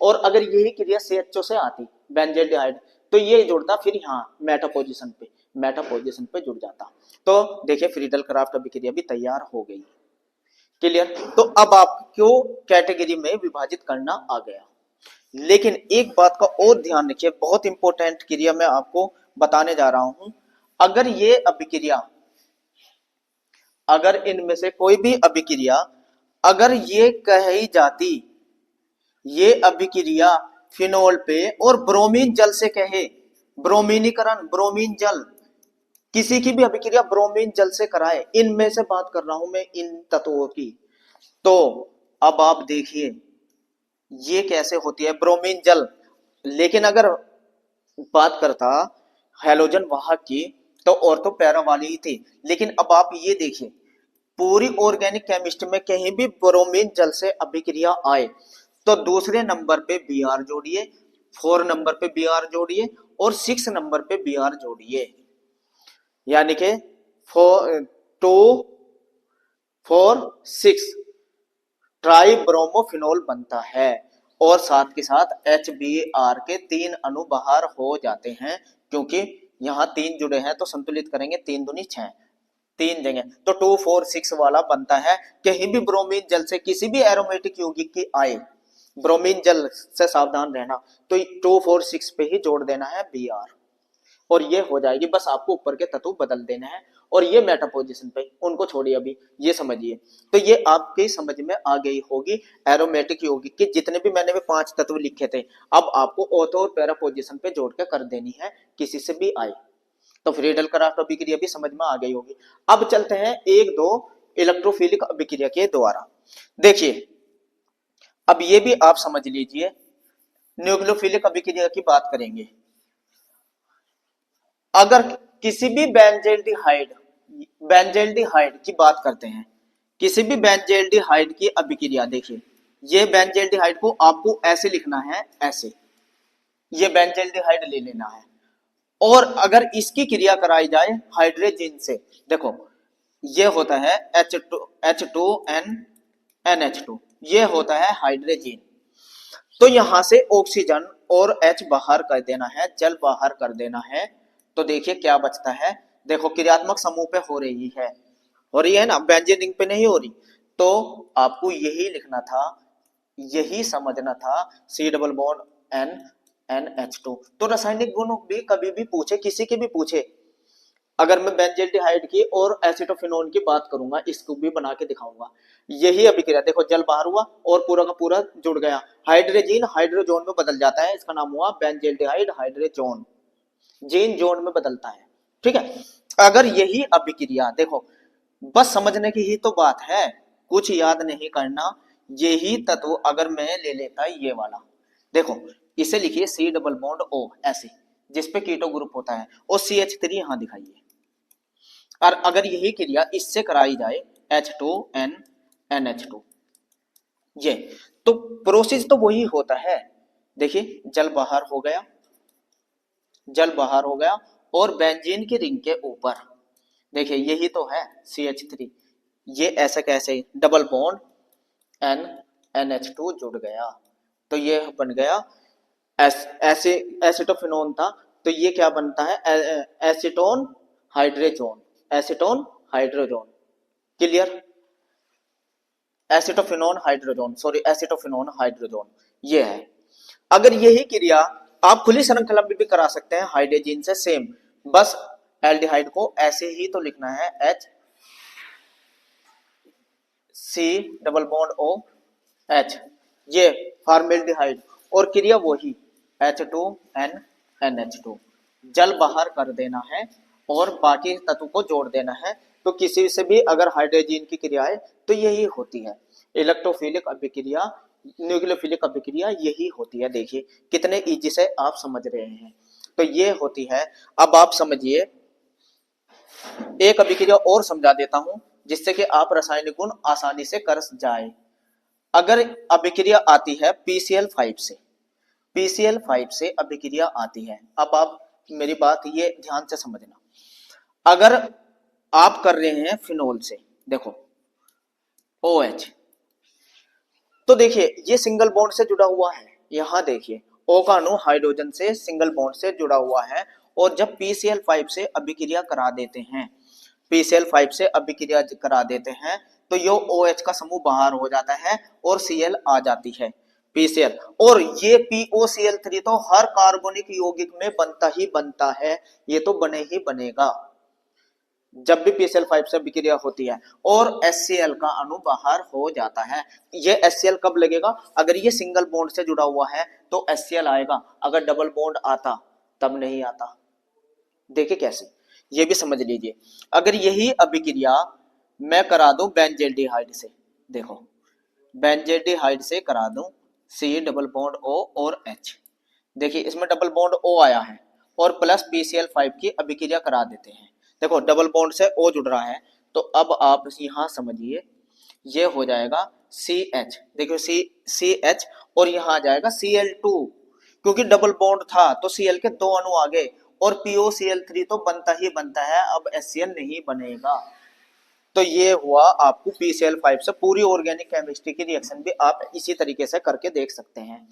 और अगर यही क्रिया CHO से आती बेंजील्डिहाइड, तो ये जुड़ता फिर यहाँ मेटा पोजीशन पे जुड़ जाता। तो देखिए फ्रीडल क्राफ्ट अभिक्रिया भी तैयार हो गई, क्लियर। तो अब आपको कैटेगरी में विभाजित करना आ गया, लेकिन एक बात का और ध्यान रखिए, बहुत इंपॉर्टेंट क्रिया मैं आपको बताने जा रहा हूं। अगर ये अभिक्रिया, अगर इनमें से कोई भी अभिक्रिया अगर ये कही जाती, ये अभिक्रिया फिनोल पे और ब्रोमीन जल से कहे, ब्रोमीनीकरण, ब्रोमीन जल, किसी की भी अभिक्रिया ब्रोमीन जल से कराए, इनमें से बात कर रहा हूं मैं, इन तत्वों की। तो अब आप देखिए ये कैसे होती है ब्रोमीन जल। लेकिन अगर बात करता हैलोजन वाहक की तो ऑर्थो पैरा वाली ही थी। लेकिन अब आप ये देखिए, पूरी ऑर्गेनिक केमिस्ट्री में कहीं भी ब्रोमीन जल से अभिक्रिया आए तो दूसरे नंबर पे बी आर जोड़िए, 4 नंबर पे बी आर जोड़िए और 6 नंबर पे बी आर जोड़िए, यानी कि 2 4 6 ट्राई ब्रोमोफिनोल बनता है। और साथ के साथ HBr के 3 अणु बाहर हो जाते हैं, क्योंकि यहाँ 3 जुड़े हैं तो संतुलित करेंगे, 3 दूनी 6, 3 जगह तो 2 4 6 वाला बनता है। कहीं भी ब्रोमीन जल से किसी भी एरोमेटिक यौगिक की आए, ब्रोमीन जल से सावधान रहना, तो 2 4 6 पे ही जोड़ देना है Br और ये हो जाएगी। बस आपको ऊपर के तत्व बदल देने हैं और ये मेटा पोजीशन पे, उनको छोड़िए अभी, ये समझिए। तो ये आपके समझ में आ गई होगी एरोमेटिक यौगिक के जितने भी मैंने भी 5 तत्व लिखे थे, अब आपको ऑर्थो और पैरा पोजीशन पे जोड़ के कर देनी है, किसी से भी आए। तो फ्रीडल क्राफ्ट अभिक्रिया भी समझ में आ गई होगी। अब चलते हैं 1-2 इलेक्ट्रोफिलिक अभिक्रिया के द्वारा। देखिए अब ये भी आप समझ लीजिए, न्यूक्लियोफिलिक अभिक्रिया की बात करेंगे। अगर किसी भी बेंजेल्डिहाइड की बात करते हैं, किसी भी बेंजेल्डिहाइड की अभिक्रिया, देखिए ये बेंजेल्डिहाइड को आपको ऐसे लिखना है, ऐसे ये बेंजेल्डिहाइड ले लेना है। और अगर इसकी क्रिया कराई जाए हाइड्रोजन से, देखो ये होता है H2NNH2, ये होता है हाइड्रोजन। तो यहां से ऑक्सीजन और H बाहर कर देना है, जल बाहर कर देना है। तो देखिए क्या बचता है, देखो क्रियात्मक समूह पे हो रही है ना, बेंजीन रिंग पे नहीं हो रही। तो आपको यही लिखना था, यही समझना था, C double bond N NH2। तो रासायनिक गुण भी कभी भी पूछे, किसी के भी पूछे, अगर मैं बेंजील्डिहाइड की और एसिटोफिनोन की बात करूंगा, इसको भी बना के दिखाऊंगा। यही अभिक्रिया, देखो जल बाहर हुआ और पूरा का पूरा जुड़ गया, हाइड्रोजन हाइड्रोजोन में बदल जाता है, इसका नाम हुआ बेंजील्डिहाइड हाइड्रोजोन, जीन जोन में बदलता है। ठीक है, अगर यही अभिक्रिया, देखो बस समझने की ही तो बात है, कुछ याद नहीं करना। यही तत्व अगर मैं ले लेता ये वाला, देखो इसे लिखिए C डबल बॉन्ड O ऐसे, जिसपे कीटो ग्रुप होता है, और CH3 यहां दिखाइए। और अगर यही क्रिया इससे कराई जाए H2NNH2, ये तो प्रोसेस तो वही होता है। देखिए जल बाहर हो गया, जल बाहर हो गया और बेंजीन की रिंग के ऊपर देखिए यही तो है CH3, ये ऐसे कैसे डबल बॉन्ड NNH2 जुड़ गया, तो ये बन गया ऐसे एसिटोफिनोन था, तो ये क्या बनता है acetone hydrazone, acetone hydrazone, clear, acetophenone hydrazone, sorry acetophenone hydrazone, ये है। अगर यही क्रिया आप खुली श्रृंखला में भी करा सकते हैं हाइड्रोजन से, सेम, बस एल्डिहाइड को ऐसे ही तो लिखना है H C double bond O H, ये फॉर्मेल्डिहाइड, और क्रिया वही H2NNH2, जल बाहर कर देना है और बाकी तत्व को जोड़ देना है। तो किसी से भी अगर हाइड्रोजन की क्रिया है तो यही होती है इलेक्ट्रोफिलिक अभिक्रिया, न्यूक्लियोफिलिक अभिक्रिया यही होती है। देखिए कितने इजी से आप समझ रहे हैं, तो ये होती है। अब आप समझिए, एक अभिक्रिया और समझा देता हूं जिससे कि आप रासायनिक गुण आसानी से कर जाए। अगर अभिक्रिया आती है PCl5 से, PCl5 से अभिक्रिया आती है, अब आप मेरी बात ये ध्यान से समझना, अगर आप कर रहे हैं फिनोल से, देखो OH, तो देखिए ये सिंगल बॉन्ड से जुड़ा हुआ है, यहां देखिए O का अणु हाइड्रोजन से सिंगल बॉन्ड से जुड़ा हुआ है, और जब PCl5 से अभिक्रिया करा देते हैं, PCl5 से अभिक्रिया करा देते हैं, तो यो OH का समूह बाहर हो जाता है और Cl आ जाती है। PCl। और ये POCl3 तो हर कार्बनिक यौगिक में बनता ही बनता है, ये तो बने ही बनेगा जब भी PCl5 से अभिक्रिया होती है और HCl का अणु बाहर हो जाता है। ये HCl कब लगेगा? अगर ये सिंगल बॉन्ड से जुड़ा हुआ है तो HCl आएगा, अगर डबल बॉन्ड आता तब नहीं आता। देखिए कैसे, ये भी समझ लीजिए। अगर यही अभिक्रिया मैं करा दूं बेंजेल्डिहाइड से, देखो बेंजेल्डिहाइड से करा दूं C डबल बॉन्ड O और H, देखिए इसमें डबल बॉन्ड O आया है और प्लस PCl5 की अभिक्रिया करा देते हैं। देखो डबल बॉन्ड से O जुड़ रहा है, तो अब आप यहां समझिए ये हो जाएगा CH, देखो CH और यहां आ जाएगा Cl2, क्योंकि डबल बॉन्ड था तो Cl के दो अणु आ गए और POCl3 तो बनता ही बनता है, अब HCl नहीं बनेगा। तो ये हुआ आपको PCl5 से पूरी ऑर्गेनिक केमिस्ट्री की रिएक्शन भी आप इसी तरीके से करके देख सकते हैं।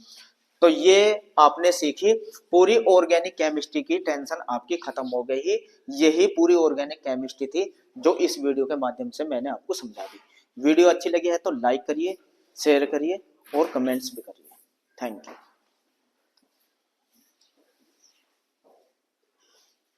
तो ये आपने सीखी, पूरी ऑर्गेनिक केमिस्ट्री की टेंशन आपकी खत्म हो गई। यही पूरी ऑर्गेनिक केमिस्ट्री थी जो इस वीडियो के माध्यम से मैंने आपको समझा दी। वीडियो अच्छी लगी है तो लाइक करिए, शेयर करिए और कमेंट्स भी करिए। Thank you.